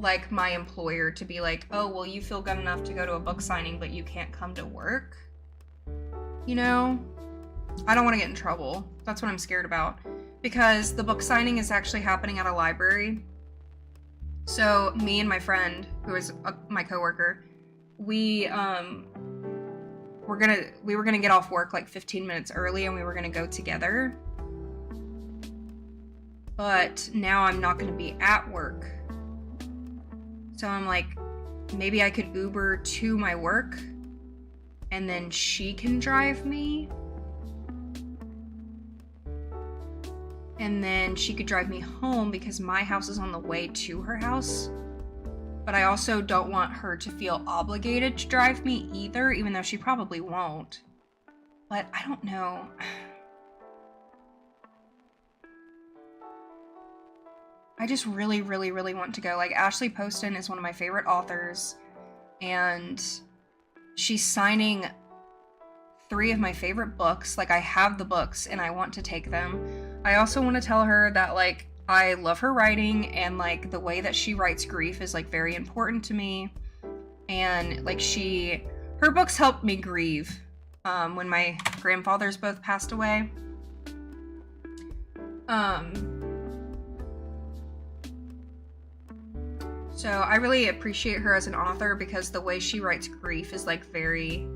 like, my employer to be like, oh, well, you feel good enough to go to a book signing, but you can't come to work. You know? I don't want to get in trouble. That's what I'm scared about. Because the book signing is actually happening at a library. So me and my friend, who is my coworker, we were gonna get off work like 15 minutes early and we were gonna go together. But now I'm not gonna be at work. So I'm like, maybe I could Uber to my work and then she can drive me. And then she could drive me home because my house is on the way to her house. But I also don't want her to feel obligated to drive me either, even though she probably won't. But I don't know. I just really, really, really want to go. Like, Ashley Poston is one of my favorite authors, and she's signing 3 of my favorite books. Like, I have the books, and I want to take them. I also want to tell her that, like, I love her writing, and, like, the way that she writes grief is, like, very important to me. And, like, her books helped me grieve when my grandfathers both passed away. So I really appreciate her as an author because the way she writes grief is, like, very...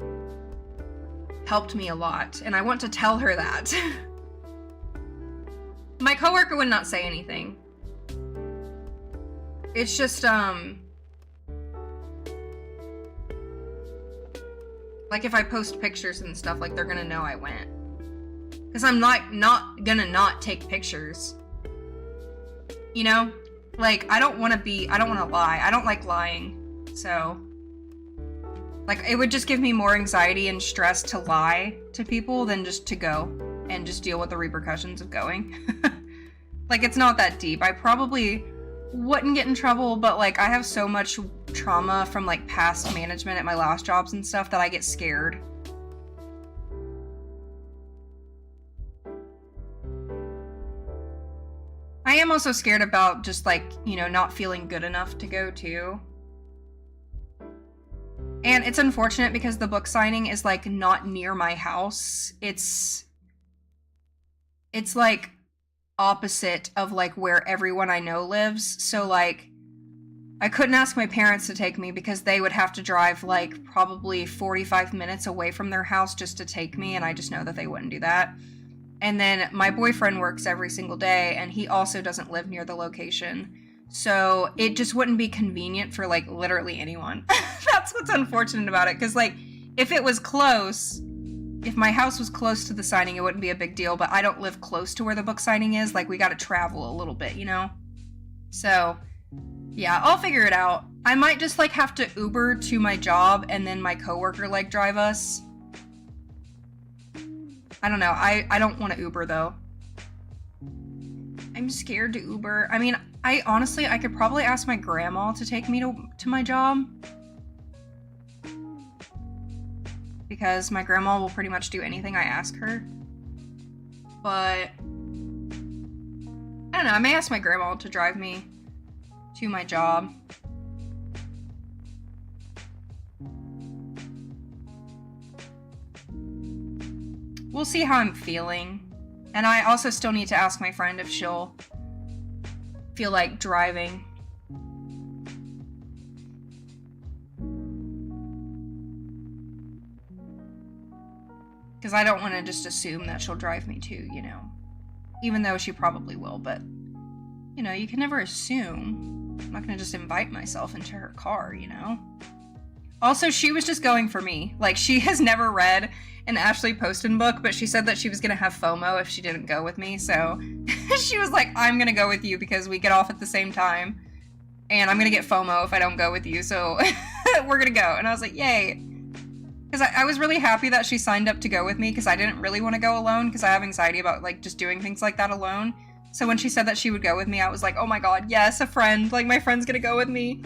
helped me a lot. And I want to tell her that. My coworker would not say anything. It's just, like, if I post pictures and stuff, like, they're gonna know I went. Because I'm not gonna not take pictures. You know? Like, I don't want to lie. I don't like lying. So, like, it would just give me more anxiety and stress to lie to people than just to go and just deal with the repercussions of going. Like, it's not that deep. I probably wouldn't get in trouble, but, like, I have so much trauma from, like, past management at my last jobs and stuff that I get scared. I am also scared about just, like, you know, not feeling good enough to go too. And it's unfortunate because the book signing is, like, not near my house. It's like opposite of, like, where everyone I know lives. So, like, I couldn't ask my parents to take me because they would have to drive, like, probably 45 minutes away from their house just to take me, and I just know that they wouldn't do that. And then my boyfriend works every single day, and he also doesn't live near the location. So it just wouldn't be convenient for, like, literally anyone. That's what's unfortunate about it. Because, like, if it was close, if my house was close to the signing, it wouldn't be a big deal. But I don't live close to where the book signing is. Like, we got to travel a little bit, you know? So, yeah, I'll figure it out. I might just, like, have to Uber to my job and then my coworker, like, drive us. I don't know. I don't want to Uber, though. I'm scared to Uber. I mean, I honestly could probably ask my grandma to take me to my job. Because my grandma will pretty much do anything I ask her. But I don't know. I may ask my grandma to drive me to my job. We'll see how I'm feeling. And I also still need to ask my friend if she'll feel like driving. Because I don't want to just assume that she'll drive me too, you know. Even though she probably will, but, you know, you can never assume. I'm not going to just invite myself into her car, you know. Also, she was just going for me. Like, she has never read an Ashley Poston book, but she said that she was going to have FOMO if she didn't go with me, so she was like, I'm going to go with you because we get off at the same time, and I'm going to get FOMO if I don't go with you, so we're going to go. And I was like, yay. Because I was really happy that she signed up to go with me, because I didn't really want to go alone, because I have anxiety about, like, just doing things like that alone. So when she said that she would go with me, I was like, oh my god, yes, a friend. Like, my friend's going to go with me.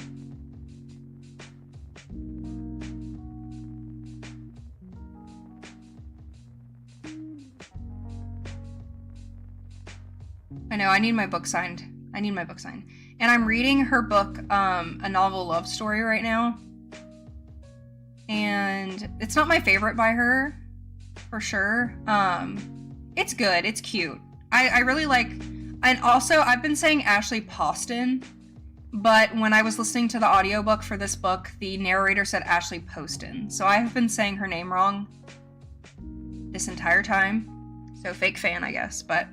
I know, I need my book signed. And I'm reading her book, A Novel Love Story right now. And it's not my favorite by her, for sure. It's good, it's cute. I really like, and also I've been saying Ashley Poston, but when I was listening to the audiobook for this book, the narrator said Ashley Poston. So I have been saying her name wrong this entire time. So fake fan, I guess, but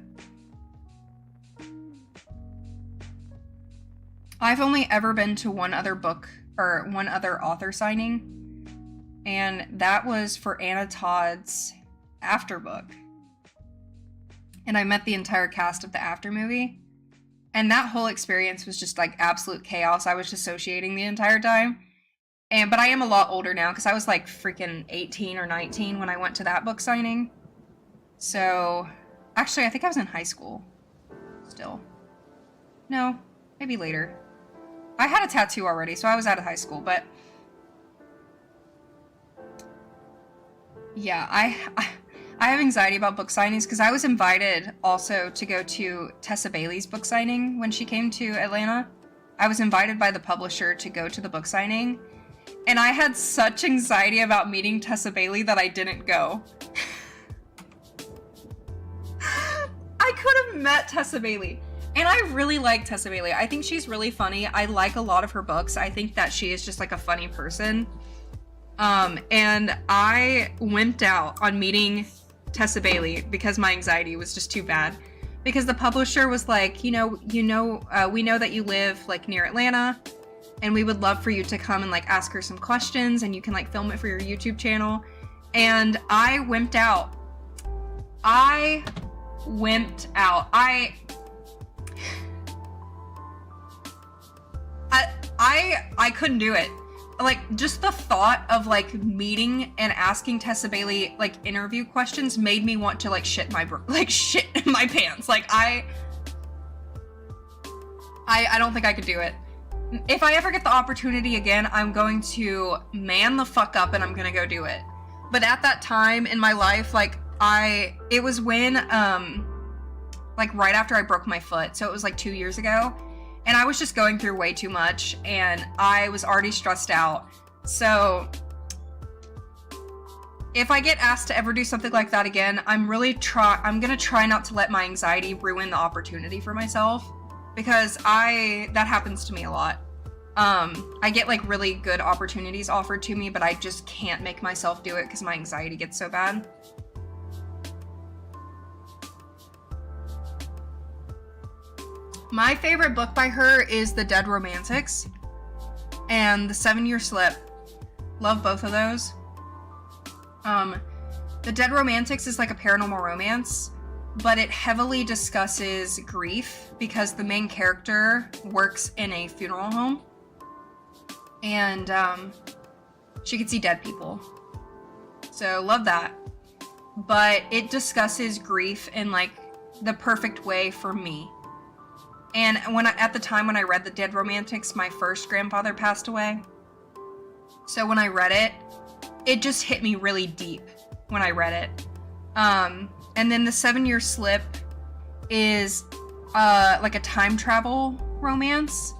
I've only ever been to one other book, or one other author signing, and that was for Anna Todd's After book. And I met the entire cast of the After movie, and that whole experience was just like absolute chaos. I was dissociating the entire time. But I am a lot older now, because I was like freaking 18 or 19 when I went to that book signing. So, actually, I think I was in high school still. No, maybe later. I had a tattoo already, so I was out of high school, but yeah, I have anxiety about book signings, because I was invited also to go to Tessa Bailey's book signing when she came to Atlanta. I was invited by the publisher to go to the book signing, and I had such anxiety about meeting Tessa Bailey that I didn't go. I could have met Tessa Bailey. And I really like Tessa Bailey. I think she's really funny. I like a lot of her books. I think that she is just like a funny person. And I wimped out on meeting Tessa Bailey because my anxiety was just too bad. Because the publisher was like, we know that you live like near Atlanta, and we would love for you to come and like ask her some questions, and you can like film it for your YouTube channel. And I wimped out. I couldn't do it. Like, just the thought of like meeting and asking Tessa Bailey like interview questions made me want to like shit in my pants. Like, I don't think I could do it. If I ever get the opportunity again, I'm going to man the fuck up and I'm gonna go do it. But at that time in my life, like, it was when like right after I broke my foot, so it was like 2 years ago. And I was just going through way too much, and I was already stressed out. So if I get asked to ever do something like that again, I'm gonna try not to let my anxiety ruin the opportunity for myself, because that happens to me a lot. I get like really good opportunities offered to me, but I just can't make myself do it because my anxiety gets so bad. My favorite book by her is The Dead Romantics and The 7-Year Slip. Love both of those. The Dead Romantics is like a paranormal romance, but it heavily discusses grief because the main character works in a funeral home. And she could see dead people. So love that. But it discusses grief in like the perfect way for me. And at the time when I read The Dead Romantics, my first grandfather passed away. So when I read it, it just hit me really deep when I read it. And then The 7-Year Slip is like a time travel romance.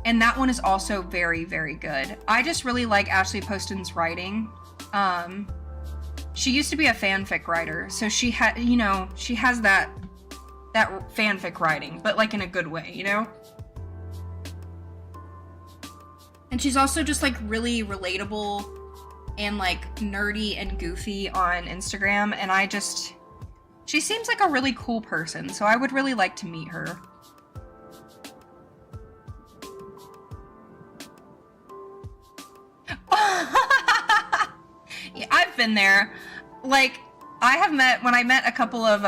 And that one is also very, very good. I just really like Ashley Poston's writing. She used to be a fanfic writer, so she has that fanfic writing, but like in a good way, you know? And she's also just like really relatable and like nerdy and goofy on Instagram, and she seems like a really cool person, so I would really like to meet her. Yeah, I've been there. Like, when I met a couple of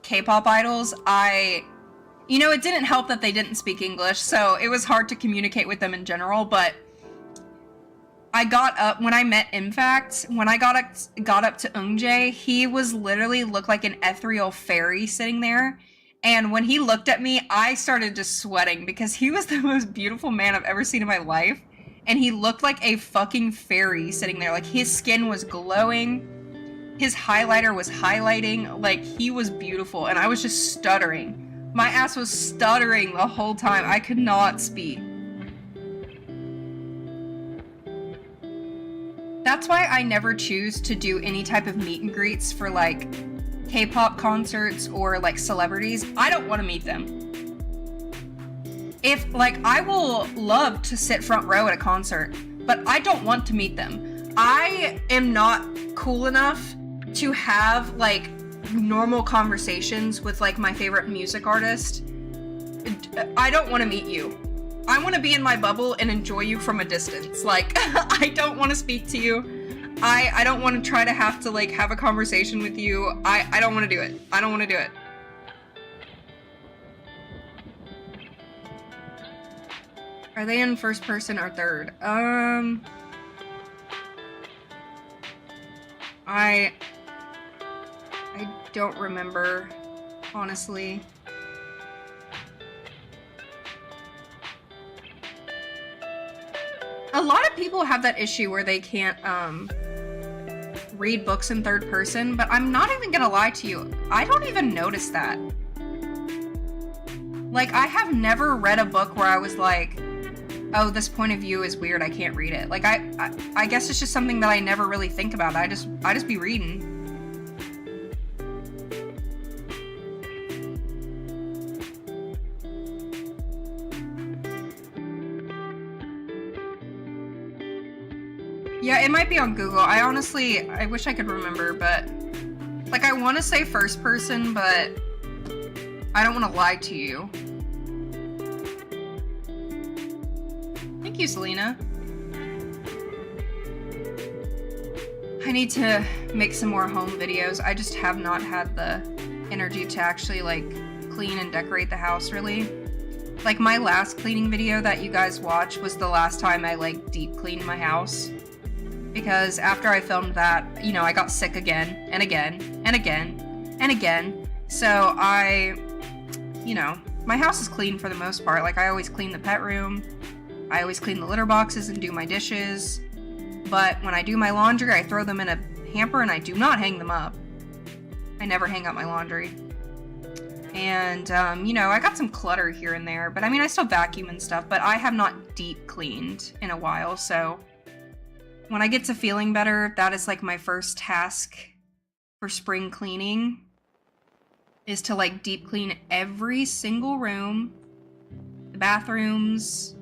K-pop idols, it didn't help that they didn't speak English, so it was hard to communicate with them in general, but when I met Infact, when I got up to Eunjae, he looked like an ethereal fairy sitting there, and when he looked at me, I started just sweating, because he was the most beautiful man I've ever seen in my life, and he looked like a fucking fairy sitting there. Like, his skin was glowing, his highlighter was highlighting, like, he was beautiful, and I was just stuttering. My ass was stuttering the whole time. I could not speak. That's why I never choose to do any type of meet and greets for, like, K-pop concerts or, like, celebrities. I don't want to meet them. I will love to sit front row at a concert, but I don't want to meet them. I am not cool enough to have, like, normal conversations with, like, my favorite music artist. I don't want to meet you. I want to be in my bubble and enjoy you from a distance. Like, I don't want to speak to you. I don't want to try to have to, like, have a conversation with you. I don't want to do it. I don't want to do it. Are they in first person or third? I don't remember, honestly. A lot of people have that issue where they can't read books in third person, but I'm not even gonna lie to you, I don't even notice that. Like, I have never read a book where I was like, oh, this point of view is weird, I can't read it. Like, I guess it's just something that I never really think about. I just be reading. Yeah, it might be on Google. I wish I could remember, but, like, I want to say first person, but I don't want to lie to you. Thank you, Selena. I need to make some more home videos. I just have not had the energy to actually, like, clean and decorate the house, really. Like, my last cleaning video that you guys watched was the last time I, like, deep cleaned my house. Because after I filmed that, I got sick again, and again, and again, and again. So my house is clean for the most part. Like, I always clean the pet room. I always clean the litter boxes and do my dishes. But when I do my laundry, I throw them in a hamper and I do not hang them up. I never hang up my laundry. And, I got some clutter here and there. But, I still vacuum and stuff. But I have not deep cleaned in a while, so when I get to feeling better, that is, like, my first task for spring cleaning, is to, like, deep clean every single room, the bathrooms,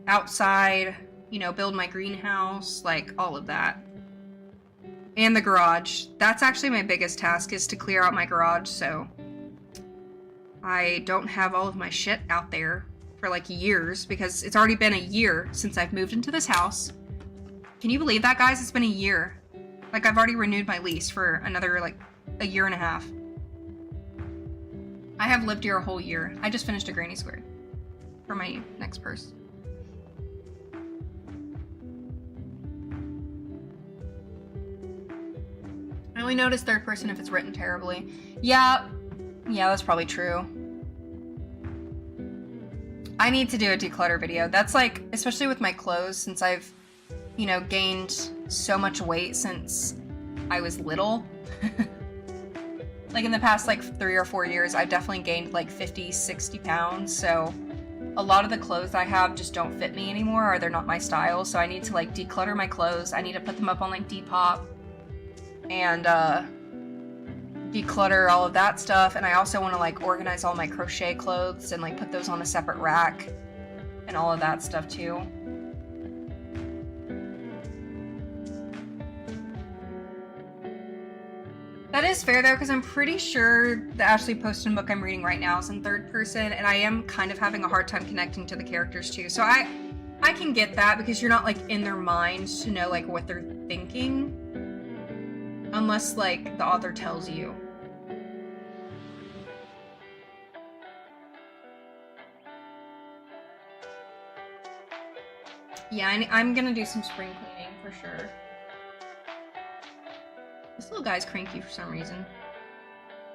outside, build my greenhouse, like, all of that. And the garage. That's actually my biggest task, is to clear out my garage, so I don't have all of my shit out there for like years because it's already been a year since I've moved into this house. Can you believe that, guys? It's been a year. Like, I've already renewed my lease for another, like, a year and a half. I have lived here a whole year. I just finished a granny squared for my next purse. I only notice third person if it's written terribly. Yeah, that's probably true. I need to do a declutter video. That's like, especially with my clothes, since I've, you know, gained so much weight since I was little. Like in the past like 3 or 4 years, I've definitely gained like 50, 60 pounds. So a lot of the clothes I have just don't fit me anymore, or they're not my style. So I need to like declutter my clothes. I need to put them up on like Depop and declutter all of that stuff. And I also want to like organize all my crochet clothes and like put those on a separate rack and all of that stuff too. That is fair though, because I'm pretty sure the Ashley Poston book I'm reading right now is in third person, and I am kind of having a hard time connecting to the characters too. So I can get that, because you're not like in their mind to know like what they're thinking, unless like the author tells you. Yeah, I'm gonna do some spring cleaning for sure. This little guy's cranky for some reason.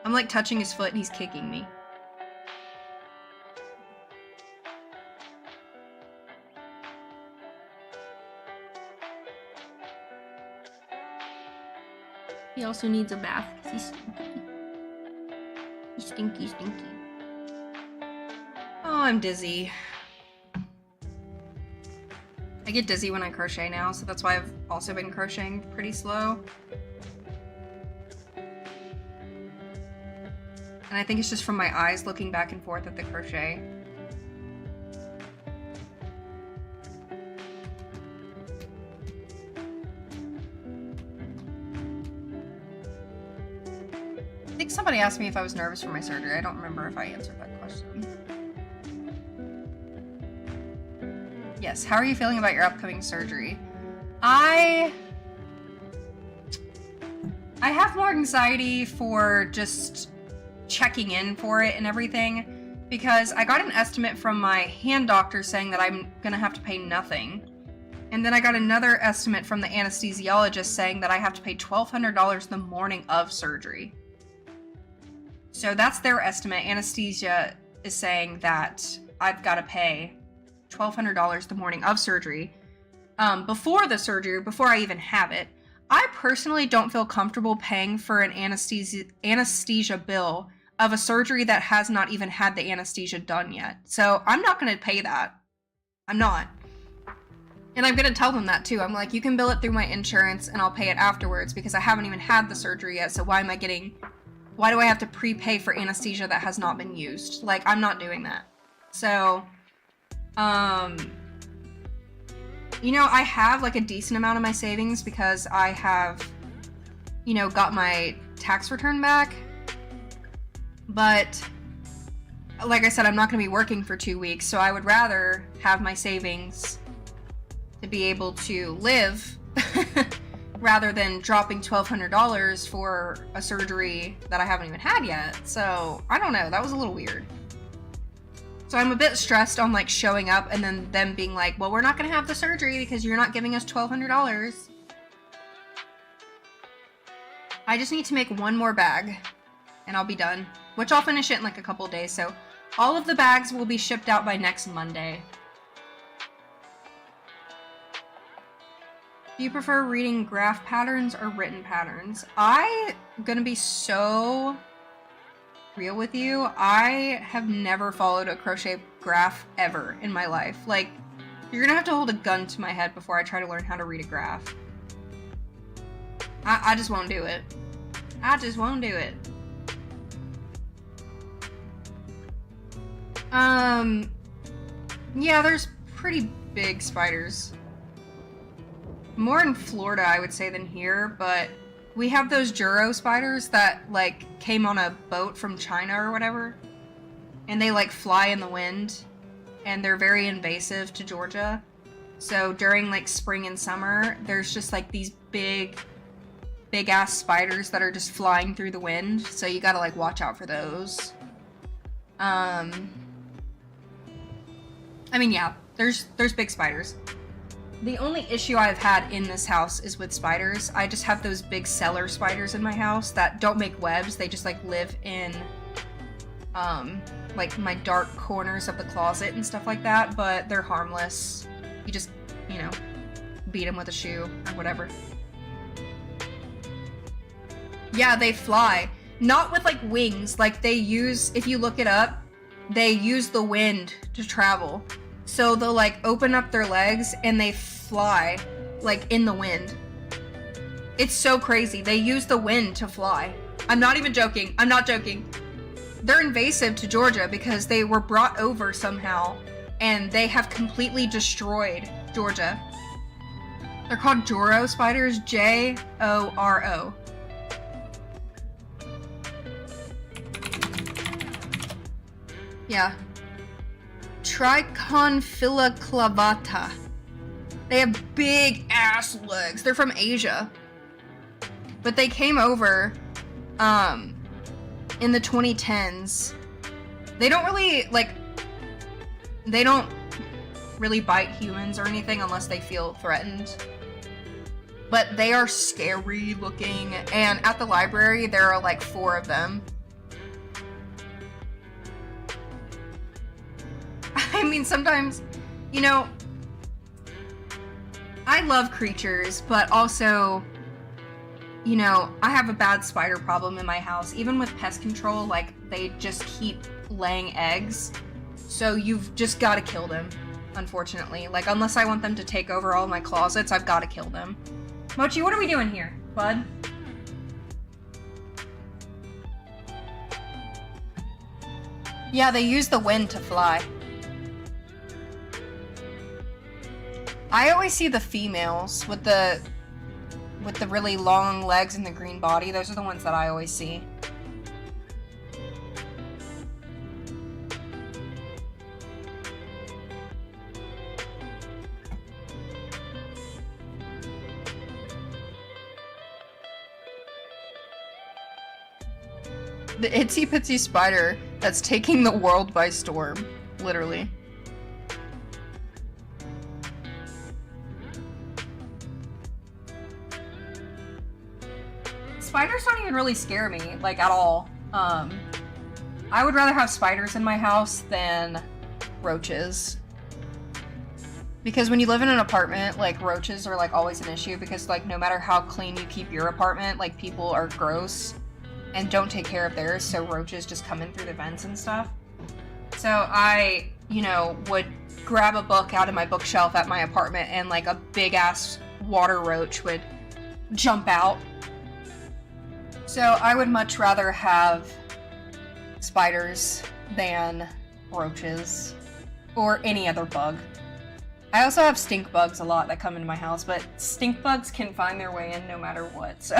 I'm like touching his foot and he's kicking me. He also needs a bath because he's stinky. He's stinky, stinky. Oh, I'm dizzy. I get dizzy when I crochet now, so that's why I've also been crocheting pretty slow. And I think it's just from my eyes looking back and forth at the crochet. I think somebody asked me if I was nervous for my surgery. I don't remember if I answered that question. Yes, how are you feeling about your upcoming surgery? I have more anxiety for just checking in for it and everything, because I got an estimate from my hand doctor saying that I'm gonna have to pay nothing, and then I got another estimate from the anesthesiologist saying that I have to pay $1,200 the morning of surgery. So that's their estimate. Anesthesia is saying that I've got to pay $1,200 the morning of surgery. Before the surgery, before I even have it, I personally don't feel comfortable paying for an anesthesia bill of a surgery that has not even had the anesthesia done yet. So I'm not going to pay that. I'm not. And I'm going to tell them that too. I'm like, you can bill it through my insurance and I'll pay it afterwards, because I haven't even had the surgery yet. So why do I have to prepay for anesthesia that has not been used? Like, I'm not doing that. So, you know, I have like a decent amount of my savings because I have, you know, got my tax return back. But like I said, I'm not going to be working for 2 weeks, so I would rather have my savings to be able to live rather than dropping $1,200 for a surgery that I haven't even had yet. So I don't know, that was a little weird. So I'm a bit stressed on like showing up and then them being like, well, we're not going to have the surgery because you're not giving us $1,200. I just need to make one more bag and I'll be done, which I'll finish it in like a couple days. So all of the bags will be shipped out by next Monday. Do you prefer reading graph patterns or written patterns? I'm gonna be so real with you. I have never followed a crochet graph ever in my life. Like, you're gonna have to hold a gun to my head before I try to learn how to read a graph. I just won't do it. I just won't do it. Yeah, there's pretty big spiders. More in Florida, I would say, than here, but we have those Juro spiders that, like, came on a boat from China or whatever. and they like fly in the wind, and they're very invasive to Georgia. So during like spring and summer, there's just like these big ass spiders that are just flying through the wind. So you gotta like watch out for those. I mean, yeah, there's big spiders. The only issue I've had in this house is with spiders. I just have those big cellar spiders in my house that don't make webs. They just like live in like my dark corners of the closet and stuff like that, but they're harmless. You just, you know, beat them with a shoe or whatever. Yeah, they fly. Not with like wings. Like they use, if you look it up, they use the wind to travel. So they'll like open up their legs and they fly like in the wind. It's so crazy. They use the wind to fly. I'm not even joking. I'm not joking. They're invasive to Georgia because they were brought over somehow and they have completely destroyed Georgia. They're called Joro spiders, Joro. Yeah. Triconphylla clavata. They have big ass legs. They're from Asia. But they came over in the 2010s. They don't really bite humans or anything unless they feel threatened. But they are scary looking, and at the library there are like 4 of them. I mean, sometimes, you know, I love creatures, but also, you know, I have a bad spider problem in my house. Even with pest control, like, they just keep laying eggs. So you've just got to kill them, unfortunately. Like, unless I want them to take over all my closets, I've got to kill them. Mochi, what are we doing here, bud? Yeah, they use the wind to fly. I always see the females with the really long legs and the green body. Those are the ones that I always see. The itsy bitsy spider that's taking the world by storm, literally. Spiders don't even really scare me, like, at all. I would rather have spiders in my house than roaches. Because when you live in an apartment, like, roaches are, like, always an issue because, like, no matter how clean you keep your apartment, like, people are gross and don't take care of theirs, so roaches just come in through the vents and stuff. So I, you know, would grab a book out of my bookshelf at my apartment and, like, a big-ass water roach would jump out. So I would much rather have spiders than roaches or any other bug. I also have stink bugs a lot that come into my house, but stink bugs can find their way in no matter what, so.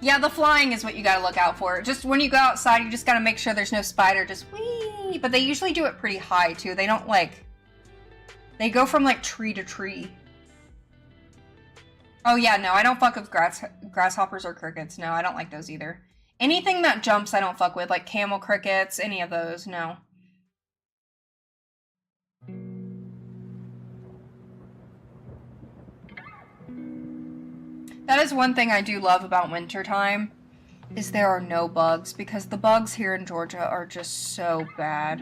Yeah, the flying is what you gotta look out for. Just when you go outside, you just gotta make sure there's no spider just whee! But they usually do it pretty high too. They don't like, they go from like tree to tree. Oh yeah, no, I don't fuck with grasshoppers or crickets. No, I don't like those either. Anything that jumps, I don't fuck with, like camel crickets, any of those, no. That is one thing I do love about wintertime, is there are no bugs, because the bugs here in Georgia are just so bad.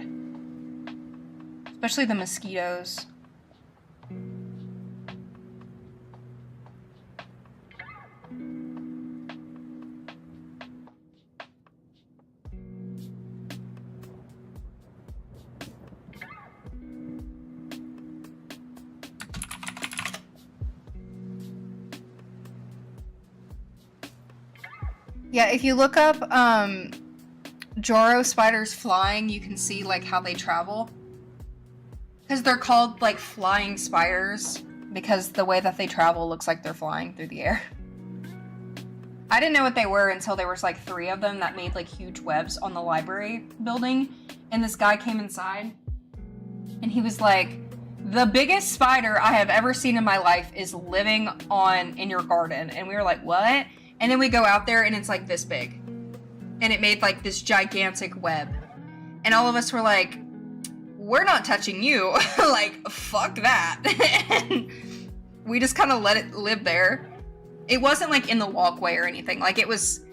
Especially the mosquitoes. Yeah, if you look up Joro spiders flying, you can see like how they travel. Because they're called like flying spiders because the way that they travel looks like they're flying through the air. I didn't know what they were until there was like 3 of them that made like huge webs on the library building. And this guy came inside and he was like, the biggest spider I have ever seen in my life is living in your garden. And we were like, what? And then we go out there and it's like this big. And it made like this gigantic web. And all of us were like, we're not touching you. Like, fuck that. And we just kind of let it live there. It wasn't like in the walkway or anything. Like it was,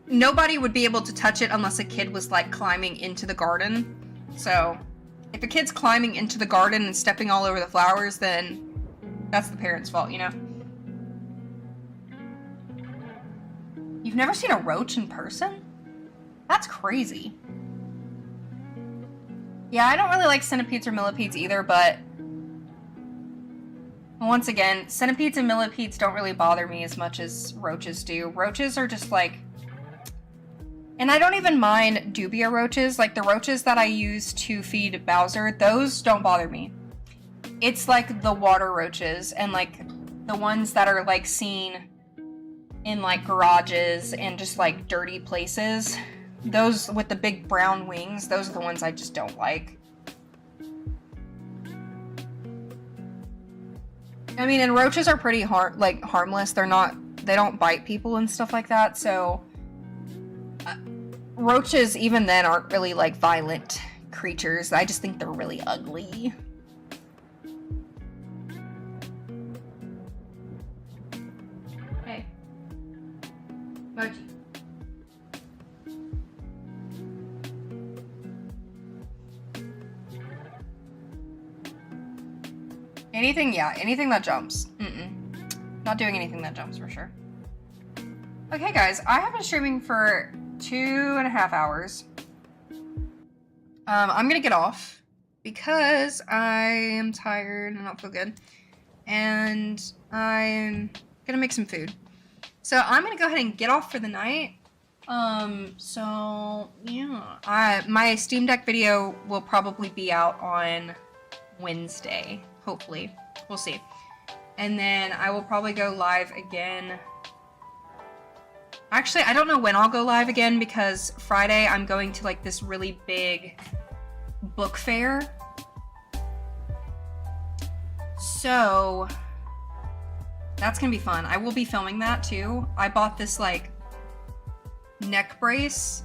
nobody would be able to touch it unless a kid was like climbing into the garden. So if a kid's climbing into the garden and stepping all over the flowers, then that's the parents' fault, you know? You've never seen a roach in person? That's crazy. Yeah, I don't really like centipedes or millipedes either, but once again, centipedes and millipedes don't really bother me as much as roaches do. Roaches are just like... And I don't even mind dubia roaches. Like the roaches that I use to feed Bowser, those don't bother me. It's like the water roaches and like the ones that are like seen in like garages and just like dirty places. Those with the big brown wings, those are the ones I just don't like. I mean, and roaches are pretty harmless. They don't bite people and stuff like that. So roaches, even then, aren't really like violent creatures. I just think they're really ugly. Hey, Mochi. Anything that jumps. Not doing anything that jumps for sure. Okay, guys, I have been streaming for 2.5 hours. I'm gonna get off because I am tired and I don't feel good. And I'm gonna make some food. So I'm gonna go ahead and get off for the night. So yeah. My Steam Deck video will probably be out on Wednesday. Hopefully. We'll see. And then I will probably go live again. Actually, I don't know when I'll go live again because Friday I'm going to like this really big book fair. So that's gonna be fun. I will be filming that too. I bought this like neck brace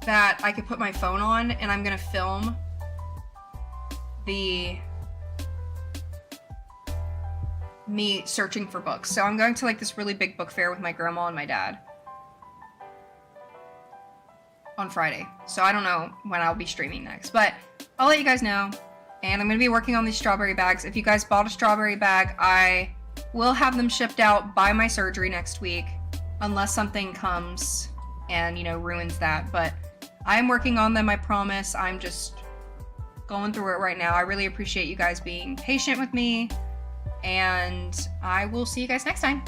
that I could put my phone on and I'm gonna film me searching for books. So I'm going to like this really big book fair with my grandma and my dad on Friday. So I don't know when I'll be streaming next, but I'll let you guys know. And I'm going to be working on these strawberry bags. If you guys bought a strawberry bag, I will have them shipped out by my surgery next week, unless something comes and, ruins that. But I'm working on them, I promise. I'm just going through it right now. I really appreciate you guys being patient with me. And I will see you guys next time.